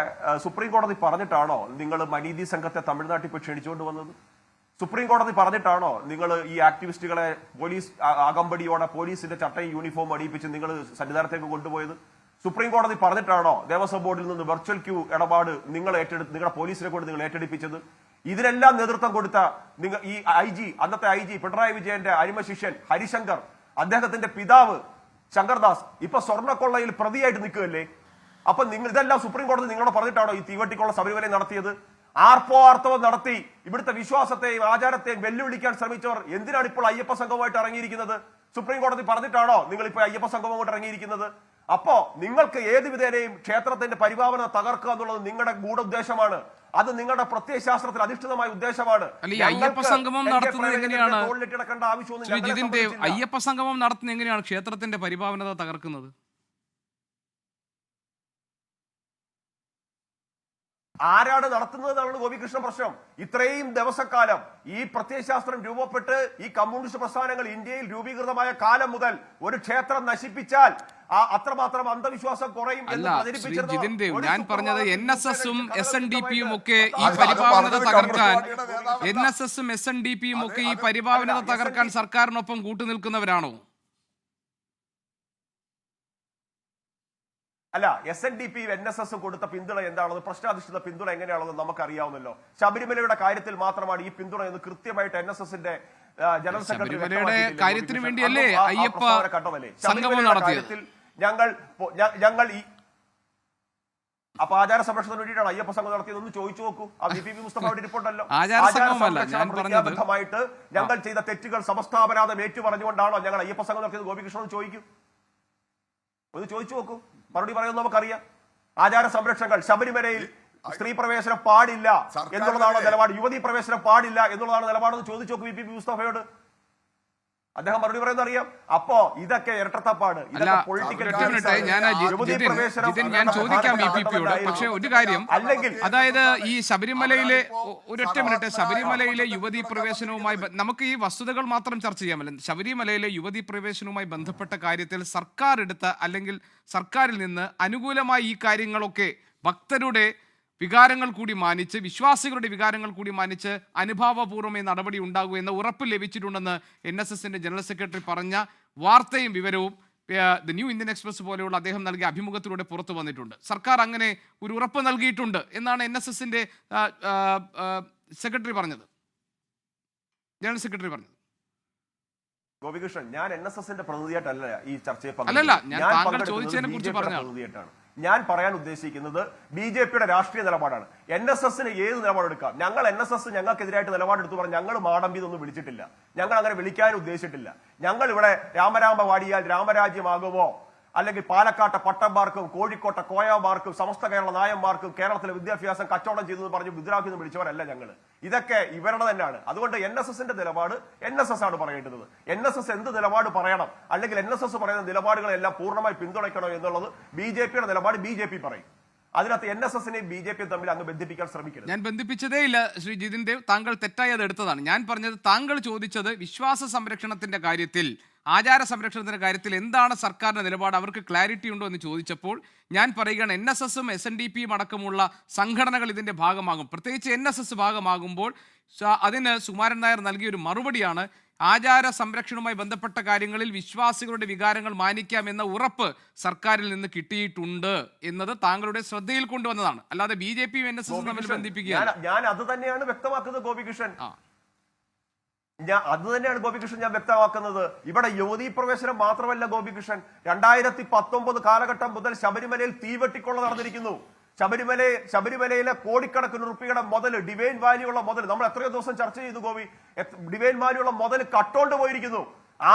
സുപ്രീം കോടതി പറഞ്ഞിട്ടാണോ നിങ്ങൾ മനീതി സംഘത്തെ തമിഴ്നാട്ടിൽ പോയി ക്ഷണിച്ചുകൊണ്ട് വന്നത്? സുപ്രീം കോടതി പറഞ്ഞിട്ടാണോ നിങ്ങൾ ഈ ആക്ടിവിസ്റ്റുകളെ പോലീസ് അകമ്പടിയോടെ പോലീസിന്റെ ചട്ടയും യൂണിഫോം അണിയിപ്പിച്ച് നിങ്ങൾ സന്നിധാനത്തേക്ക് കൊണ്ടുപോയത്? സുപ്രീം കോടതി പറഞ്ഞിട്ടാണോ ദേവസ്വം ബോർഡിൽ നിന്ന് വെർച്വൽ ക്യൂ ഇടപാട് നിങ്ങളുടെ പോലീസിനെ കൊണ്ട് നിങ്ങൾ ഏറ്റെടുപ്പിച്ചത്? ഇതിനെല്ലാം നേതൃത്വം കൊടുത്ത ഈ അന്നത്തെ IG പിണറായി വിജയന്റെ അരിമ ശിഷ്യൻ ഹരിശങ്കർ, അദ്ദേഹത്തിന്റെ പിതാവ് ശങ്കർദാസ് ഇപ്പൊ സ്വർണ്ണക്കൊള്ളയിൽ പ്രതിയായിട്ട് നിൽക്കുകയല്ലേ? അപ്പൊ നിങ്ങൾ ഇതെല്ലാം സുപ്രീം കോടതി നിങ്ങളോട് പറഞ്ഞിട്ടാണോ ഈ തീവട്ടിക്കൊള്ള ശബരിമല നടത്തിയത്? ആർത്തവം നടത്തി ഇവിടുത്തെ വിശ്വാസത്തെയും ആചാരത്തെയും വെല്ലുവിളിക്കാൻ ശ്രമിച്ചവർ എന്തിനാണ് ഇപ്പോൾ അയ്യപ്പ സംഘവുമായിട്ട് ഇറങ്ങിയിരിക്കുന്നത്? സുപ്രീം കോടതി പറഞ്ഞിട്ടാണോ നിങ്ങൾ ഇപ്പോൾ അയ്യപ്പ സംഘവുമായിട്ട് ഇറങ്ങിയിരിക്കുന്നത്? അപ്പോ നിങ്ങൾക്ക് ഏത് വിധേനയും ക്ഷേത്രത്തിന്റെ പരിപാവന തകർക്കുക എന്നുള്ളത് നിങ്ങളുടെ ഗൂഢോദ്ദേശമാണ്. അത് നിങ്ങളുടെ പ്രത്യയശാസ്ത്രത്തിൽ അധിഷ്ഠിതമായ ഉദ്ദേശമാണ്. അയ്യപ്പ സംഗമം നടത്തുന്നത് എങ്ങനെയാണ്? ആവശ്യമൊന്നും അയ്യപ്പ സംഗമം നടത്തുന്നത് എങ്ങനെയാണ് ക്ഷേത്രത്തിന്റെ പരിപാവനത തകർക്കുന്നത്? ആരാണ് നടത്തുന്നതെന്നാണ് ഗോപികൃഷ്ണൻ പ്രശ്നം. ഇത്രയും ദിവസക്കാലം ഈ പ്രത്യയശാസ്ത്രം രൂപപ്പെട്ട് ഈ കമ്മ്യൂണിസ്റ്റ് പ്രസ്ഥാനങ്ങൾ ഇന്ത്യയിൽ രൂപീകൃതമായ കാലം മുതൽ ഒരു ക്ഷേത്രം നശിപ്പിച്ചാൽ അത്രമാത്രം അന്ധവിശ്വാസം കുറയും എന്ന് പ്രചരിപ്പിച്ചിരുന്നു. ഞാൻ പറഞ്ഞത് NSS-ഉം SNDP-യും ഒക്കെ ഈ പരിപാവനത തകർക്കാൻ NSS-ഉം SNDP-യും ഒക്കെ ഈ പരിപാവനത തകർക്കാൻ സർക്കാരിനൊപ്പം കൂട്ടുനിൽക്കുന്നവരാണോ? അല്ല, SNDP NSS കൊടുത്ത പിന്തുണ എന്താണെന്ന്, പ്രശ്നാധിഷ്ഠിത പിന്തുണ എങ്ങനെയാണെന്ന് നമുക്കറിയാവുന്നല്ലോ. ശബരിമലയുടെ കാര്യത്തിൽ മാത്രമാണ് ഈ പിന്തുണ എന്ന് കൃത്യമായിട്ട് NSS-ന്റെ ജനറൽ സെക്രട്ടറി കാര്യത്തിന് വേണ്ടിയല്ലേ അയ്യപ്പ സംഗമം നടത്തിയത്? ഞങ്ങൾ ഈ അപ്പൊ ആചാര സംരക്ഷണത്തിന് വേണ്ടിയിട്ടാണ് അയ്യപ്പ സംഘം നടത്തിയതെന്ന് ചോദിച്ചു നോക്കൂ. ആ VPP മുസ്തഫയുടെ റിപ്പോർട്ടുണ്ടല്ലോ. ആചാരമായിട്ട് ഞങ്ങൾ ചെയ്ത തെറ്റുകൾ സമസ്താപരാധം ഏറ്റുപറഞ്ഞുകൊണ്ടാണോ ഞങ്ങൾ അയ്യപ്പ സംഘം നടത്തിയത്? ഗോപികൃഷ്ണൻ ചോദിക്കും, ഒന്ന് ചോദിച്ചു നോക്കൂ, മറുപടി പറയുന്നത് നമുക്കറിയാം. ആചാര സംരക്ഷണങ്ങൾ, ശബരിമലയിൽ സ്ത്രീ പ്രവേശനം പാടില്ല എന്നുള്ളതാണോ നിലപാട്? യുവതീ പ്രവേശനം പാടില്ല എന്നുള്ളതാണ് നിലപാടെന്ന് ചോദിച്ചു നോക്കൂ VPP മുസ്തഫയോട്. അദ്ദേഹം മറുപടി പറയുന്നത് അറിയാം. അപ്പോ ഇതൊക്കെ ഇരട്ടത്തപ്പാണ്. ഞാൻ ചോദിക്കാം VPP-യോട്. പക്ഷെ ഒരു കാര്യം, അതായത് ഈ ശബരിമലയിലെ ശബരിമലയിലെ യുവതീ പ്രവേശനവുമായി നമുക്ക് ഈ വസ്തുതകൾ മാത്രം ചർച്ച ചെയ്യാമല്ലോ. ശബരിമലയിലെ യുവതീ പ്രവേശനവുമായി ബന്ധപ്പെട്ട കാര്യത്തിൽ സർക്കാർ എടുത്ത അല്ലെങ്കിൽ സർക്കാരിൽ നിന്ന് അനുകൂലമായി ഈ കാര്യങ്ങളൊക്കെ ഭക്തരുടെ വികാരങ്ങൾ കൂടി മാനിച്ച്, വിശ്വാസികളുടെ വികാരങ്ങൾ കൂടി മാനിച്ച് അനുഭാവപൂർവ്വമേ നടപടി ഉണ്ടാകൂ എന്ന ഉറപ്പ് ലഭിച്ചിട്ടുണ്ടെന്ന് NSS-ന്റെ ജനറൽ സെക്രട്ടറി പറഞ്ഞ വാർത്തയും വിവരവും ദ ന്യൂ ഇന്ത്യൻ എക്സ്പ്രസ് പോലെയുള്ള അദ്ദേഹം നൽകിയ അഭിമുഖത്തിലൂടെ പുറത്തു വന്നിട്ടുണ്ട്. സർക്കാർ അങ്ങനെ ഒരു ഉറപ്പ് നൽകിയിട്ടുണ്ട് എന്നാണ് NSS-ന്റെ സെക്രട്ടറി പറഞ്ഞത്, ജനറൽ സെക്രട്ടറി പറഞ്ഞത്. ഗോപികൃഷ്ണൻ, ഞാൻ NSS-ന്റെ പ്രതിനിധിയായിട്ടല്ല ഈ ചർച്ചയെ പ്രതിനിധിയായിട്ടാണ്. ഞാൻ പറയാൻ ഉദ്ദേശിക്കുന്നത് BJP-യുടെ രാഷ്ട്രീയ നിലപാടാണ്. NSS-ന് ഏത് നിലപാടെടുക്കാം? ഞങ്ങൾ NSS ഞങ്ങൾക്കെതിരായിട്ട് നിലപാടെടുത്തു പറഞ്ഞ് ഞങ്ങൾ മാടമ്പിതൊന്നും വിളിച്ചിട്ടില്ല, ഞങ്ങൾ അങ്ങനെ വിളിക്കാനും ഉദ്ദേശിച്ചിട്ടില്ല. ഞങ്ങൾ ഇവിടെ രാമരാമ പാടിയാൽ രാമരാജ്യമാകുമോ, അല്ലെങ്കിൽ പാലക്കാട്ടെ പട്ടന്മാർക്കും കോഴിക്കോട്ടെ കോയമാർക്കും സമസ്ത കേരള നായന്മാർക്കും കേരളത്തിലെ വിദ്യാഭ്യാസം കച്ചവടം ചെയ്തെന്ന് പറഞ്ഞ് മുദ്രാവാക്യം വിളിച്ചവരല്ല ഞങ്ങൾ. ഇതൊക്കെ ഇവരുടെ തന്നെയാണ്. അതുകൊണ്ട് NSS-ന്റെ നിലപാട് NSS ആണ് പറയേണ്ടത്. NSS എന്ത് നിലപാട് പറയണം, അല്ലെങ്കിൽ NSS പറയുന്ന നിലപാടുകളെല്ലാം പൂർണ്ണമായി പിന്തുണയ്ക്കണോ എന്നുള്ളത് BJP-യുടെ നിലപാട് BJP പറയും. അതിനകത്ത് NSS-നെയും BJP-യും തമ്മിൽ അങ്ങ് ബന്ധിപ്പിക്കാൻ ശ്രമിക്കരുത്. ഞാൻ ബന്ധിപ്പിച്ചതേ ഇല്ല ശ്രീ ജിതിൻ ദേവ്, താങ്കൾ തെറ്റായി അത് എടുത്തതാണ്. ഞാൻ പറഞ്ഞത്, താങ്കൾ ചോദിച്ചത് വിശ്വാസ സംരക്ഷണത്തിന്റെ കാര്യത്തിൽ, ആചാര സംരക്ഷണത്തിന്റെ കാര്യത്തിൽ എന്താണ് സർക്കാരിന്റെ നിലപാട്, അവർക്ക് ക്ലാരിറ്റി ഉണ്ടോ എന്ന് ചോദിച്ചപ്പോൾ ഞാൻ പറയുകയാണ്, NSS-ഉം SNDP-യും അടക്കമുള്ള സംഘടനകൾ ഇതിന്റെ ഭാഗമാകും. പ്രത്യേകിച്ച് NSS ഭാഗമാകുമ്പോൾ അതിന് സുകുമാരൻ നായർ നൽകിയൊരു മറുപടിയാണ്, ആചാര സംരക്ഷണവുമായി ബന്ധപ്പെട്ട കാര്യങ്ങളിൽ വിശ്വാസികളുടെ വികാരങ്ങൾ മാനിക്കാം എന്ന ഉറപ്പ് സർക്കാരിൽ നിന്ന് കിട്ടിയിട്ടുണ്ട് എന്നത് താങ്കളുടെ ശ്രദ്ധയിൽ കൊണ്ടുവന്നതാണ്. അല്ലാതെ BJP-യും NSS-ഉം തമ്മിൽ ബന്ധിപ്പിക്കുകയാണ്. ഞാൻ അത് തന്നെയാണ് വ്യക്തമാക്കുന്നത് ഗോപികൃഷ്ണൻ. ഞാൻ വ്യക്തമാക്കുന്നത് ഇവിടെ യുവതീ പ്രവേശനം മാത്രമല്ല ഗോപികൃഷ്ണൻ. 2019 കാലഘട്ടം മുതൽ ശബരിമലയിൽ തീവെട്ടിക്കൊള്ള നടന്നിരിക്കുന്നു. ശബരിമലയിലെ കോടിക്കണക്കിന് റുപ്പിയുടെ മുതൽ, ഡിവൈൻ വാല്യൂ ഉള്ള മുതൽ, നമ്മൾ എത്രയോ ദിവസം ചർച്ച ചെയ്തു ഗോപി, ഡിവൈൻ വാല്യൂ ഉള്ള മുതൽ കട്ടോണ്ട് പോയിരിക്കുന്നു. ആ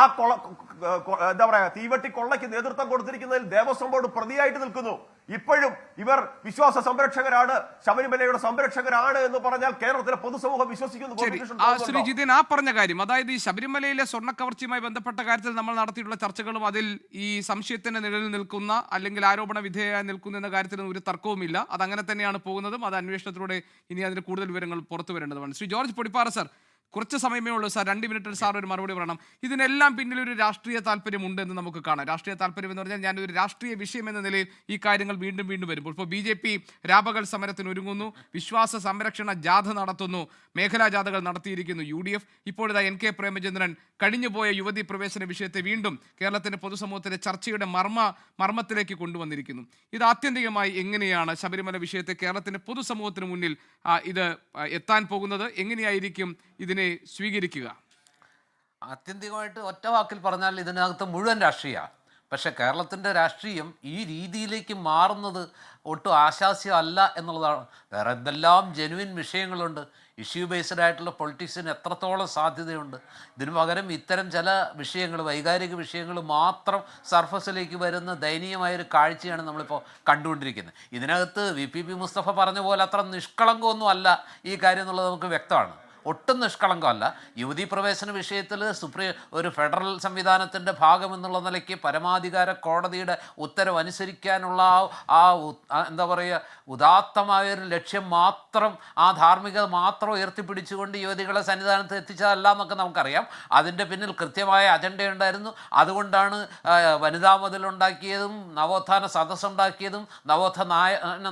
എന്താ പറയാ തീവട്ടി കൊള്ളയ്ക്ക് നേതൃത്വം കൊടുത്തിരിക്കുന്നതിൽ ദേവസ്വം ബോർഡ് പ്രതിയായിട്ട് നിൽക്കുന്നു. ഇപ്പോഴും ഇവർ വിശ്വാസ സംരക്ഷകരാണ്, ശബരിമലയുടെ സംരക്ഷകരാണ് എന്ന് പറഞ്ഞാൽ കേരളത്തിലെ പൊതുസമൂഹം വിശ്വസിക്കുന്നു. ശ്രീ ജിതിൻ, ആ പറഞ്ഞ കാര്യം, അതായത് ഈ ശബരിമലയിലെ സ്വർണ്ണക്കവർച്ചയുമായി ബന്ധപ്പെട്ട കാര്യത്തിൽ നമ്മൾ നടത്തിയിട്ടുള്ള ചർച്ചകളും അതിൽ ഈ സംശയത്തിന്റെ നിഴലിൽ നിൽക്കുന്ന അല്ലെങ്കിൽ ആരോപണ വിധേയമായി നിൽക്കുന്ന എന്ന കാര്യത്തിൽ ഒരു തർക്കവുമില്ല. അത് അങ്ങനെ തന്നെയാണ് പോകുന്നതും. അത് അന്വേഷണത്തിലൂടെ ഇനി അതിന് കൂടുതൽ വിവരങ്ങൾ പുറത്തു വരേണ്ടതുമാണ്. ശ്രീ ജോർജ് പൊടിപ്പാറ സർ, കുറച്ച് സമയമേ ഉള്ളൂ സാർ, 2 മിനിറ്റിൽ സാർ ഒരു മറുപടി പറയണം. ഇതിനെല്ലാം പിന്നിൽ ഒരു രാഷ്ട്രീയ താല്പര്യമുണ്ട് എന്ന് നമുക്ക് കാണാം. രാഷ്ട്രീയ താല്പര്യം എന്ന് പറഞ്ഞാൽ ഞാനൊരു രാഷ്ട്രീയ വിഷയം എന്ന നിലയിൽ ഈ കാര്യങ്ങൾ വീണ്ടും വീണ്ടും വരുമ്പോൾ ഇപ്പോൾ BJP രാപകൽ സമരത്തിന് ഒരുങ്ങുന്നു, വിശ്വാസ സംരക്ഷണ ജാഥ നടത്തുന്നു, മേഖലാ ജാഥകൾ നടത്തിയിരിക്കുന്നു UDF. ഇപ്പോഴിതാ NK പ്രേമചന്ദ്രൻ കഴിഞ്ഞുപോയ യുവതീ പ്രവേശന വിഷയത്തെ വീണ്ടും കേരളത്തിന്റെ പൊതുസമൂഹത്തിന്റെ ചർച്ചയുടെ മർമ്മത്തിലേക്ക് കൊണ്ടുവന്നിരിക്കുന്നു. ഇത് ആത്യന്തികമായി എങ്ങനെയാണ് ശബരിമല വിഷയത്തെ കേരളത്തിന്റെ പൊതുസമൂഹത്തിന് മുന്നിൽ ഇത് എത്താൻ പോകുന്നത്? എങ്ങനെയായിരിക്കും ഇതിനെ സ്വീകരിക്കുക? ആത്യന്തികമായിട്ട് ഒറ്റ വാക്കിൽ പറഞ്ഞാൽ ഇതിനകത്ത് മുഴുവൻ രാഷ്ട്രീയമാണ്. പക്ഷേ കേരളത്തിൻ്റെ രാഷ്ട്രീയം ഈ രീതിയിലേക്ക് മാറുന്നത് ഒട്ടും ആശാസ്യമല്ല എന്നുള്ളതാണ്. വേറെ എന്തെല്ലാം ജെനുവിൻ വിഷയങ്ങളുണ്ട്. ഇഷ്യൂ ബേസ്ഡ് ആയിട്ടുള്ള പൊളിറ്റിക്സിന് എത്രത്തോളം സാധ്യതയുണ്ട്. ഇതിനു പകരം ഇത്തരം ചില വിഷയങ്ങൾ, വൈകാരിക വിഷയങ്ങൾ മാത്രം സർഫസിലേക്ക് വരുന്ന ദയനീയമായൊരു കാഴ്ചയാണ് നമ്മളിപ്പോൾ കണ്ടുകൊണ്ടിരിക്കുന്നത്. ഇതിനകത്ത് VPP മുസ്തഫ പറഞ്ഞ പോലെ അത്ര നിഷ്കളങ്കമൊന്നും അല്ല ഈ കാര്യം എന്നുള്ളത് നമുക്ക് വ്യക്തമാണ്. ഒട്ടും നിഷ്കളങ്കമല്ല. യുവതീ പ്രവേശന വിഷയത്തിൽ ഒരു ഫെഡറൽ സംവിധാനത്തിൻ്റെ ഭാഗമെന്നുള്ള നിലയ്ക്ക് പരമാധികാര കോടതിയുടെ ഉത്തരവ് അനുസരിക്കാനുള്ള എന്താ പറയുക, ഉദാത്തമായൊരു ലക്ഷ്യം മാത്രം, ആ ധാർമ്മികത മാത്രം ഉയർത്തിപ്പിടിച്ചുകൊണ്ട് യുവതികളെ സന്നിധാനത്ത് എത്തിച്ചതല്ല എന്നൊക്കെ നമുക്കറിയാം. അതിൻ്റെ പിന്നിൽ കൃത്യമായ അജണ്ടയുണ്ടായിരുന്നു. അതുകൊണ്ടാണ് വനിതാ മതിലുണ്ടാക്കിയതും നവോത്ഥാന സദസ്സുണ്ടാക്കിയതും നവോത്ഥാന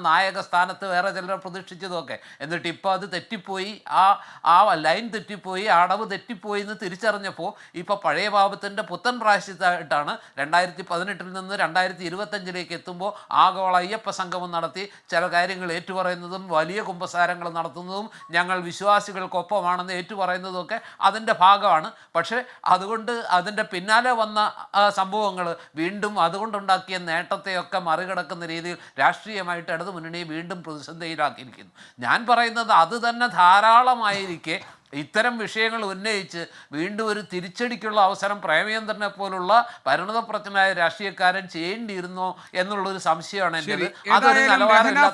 നായക സ്ഥാനത്ത് വേറെ ചിലരെ പ്രതീക്ഷിച്ചതുമൊക്കെ. എന്നിട്ട് ഇപ്പോൾ അത് തെറ്റിപ്പോയി, ആ ലൈൻ തെറ്റിപ്പോയി, അടവ് തെറ്റിപ്പോയി എന്ന് തിരിച്ചറിഞ്ഞപ്പോൾ ഇപ്പോൾ പഴയ പാപത്തിൻ്റെ പുത്തൻ പ്രായശ്ചിത്തമായിട്ടാണ് 2018 നിന്ന് 2025 എത്തുമ്പോൾ ആഗോള അയ്യപ്പ സംഗമം നടത്തി ചില കാര്യങ്ങൾ ഏറ്റുപറയുന്നതും വലിയ കുമ്പസാരങ്ങൾ നടത്തുന്നതും ഞങ്ങൾ വിശ്വാസികൾക്കൊപ്പമാണെന്ന് ഏറ്റുപറയുന്നതും ഒക്കെ അതിൻ്റെ ഭാഗമാണ്. പക്ഷേ അതുകൊണ്ട് അതിൻ്റെ പിന്നാലെ വന്ന സംഭവങ്ങൾ വീണ്ടും അതുകൊണ്ടുണ്ടാക്കിയ നേട്ടത്തെയൊക്കെ മറികടക്കുന്ന രീതിയിൽ രാഷ്ട്രീയമായിട്ട് ഇടതു മുന്നണിയെ വീണ്ടും പ്രതിസന്ധിയിലാക്കിയിരിക്കുന്നു. ഞാൻ പറയുന്നത് അത് തന്നെ ധാരാളമായിരിക്കെ ഇത്തരം വിഷയങ്ങൾ ഉന്നയിച്ച് വീണ്ടും ഒരു തിരിച്ചടിക്കുള്ള അവസരം പ്രേമചന്ദ്രനെ പോലുള്ള പരിണതപ്രജ്ഞനായ രാഷ്ട്രീയക്കാരൻ ചെയ്യേണ്ടിയിരുന്നോ എന്നുള്ളൊരു സംശയമാണ് എൻ്റെ.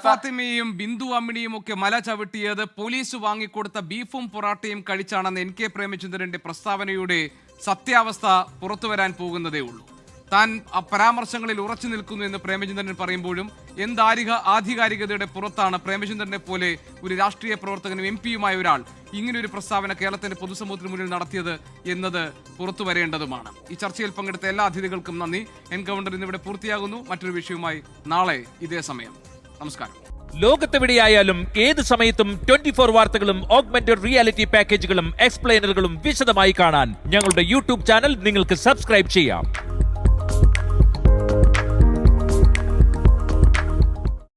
ഫാത്തിമയും ബിന്ദു അമ്മിണിയും ഒക്കെ മല ചവിട്ടിയത് പോലീസ് വാങ്ങിക്കൊടുത്ത ബീഫും പൊറാട്ടയും കഴിച്ചാണെന്ന് NK പ്രേമചന്ദ്രന്റെ പ്രസ്താവനയുടെ സത്യാവസ്ഥ പുറത്തു വരാൻ പോകുന്നതേ ഉള്ളൂ. താൻ ആ പരാമർശങ്ങളിൽ ഉറച്ചു നിൽക്കുന്നു എന്ന് പ്രേമചന്ദ്രൻ പറയുമ്പോഴും ആധികാരികതയുടെ പുറത്താണ് പ്രേമചന്ദ്രനെ പോലെ ഒരു രാഷ്ട്രീയ പ്രവർത്തകനും MP-യുമായ ഒരാൾ ഇങ്ങനെയൊരു പ്രസ്താവന കേരളത്തിന്റെ പൊതുസമൂഹത്തിന് മുന്നിൽ നടത്തിയത് എന്നത് പുറത്തു വരേണ്ടതുമാണ്. ഈ ചർച്ചയിൽ പങ്കെടുത്ത എല്ലാ അതിഥികൾക്കും നന്ദി. എൻകൗണ്ടർ ഇന്നിവിടെ പൂർത്തിയാകുന്നു. മറ്റൊരു വിഷയവുമായി നാളെ ഇതേ സമയം. നമസ്കാരം. ലോകത്തെവിടെയായാലും ഏത് സമയത്തും 24 വാർത്തകളും ഓഗ്മെന്റഡ് റിയാലിറ്റി പാക്കേജുകളും എക്സ്പ്ലെയിനറുകളും വിശദമായി കാണാൻ ഞങ്ങളുടെ YouTube ചാനൽ നിങ്ങൾക്ക് സബ്സ്ക്രൈബ് ചെയ്യാം.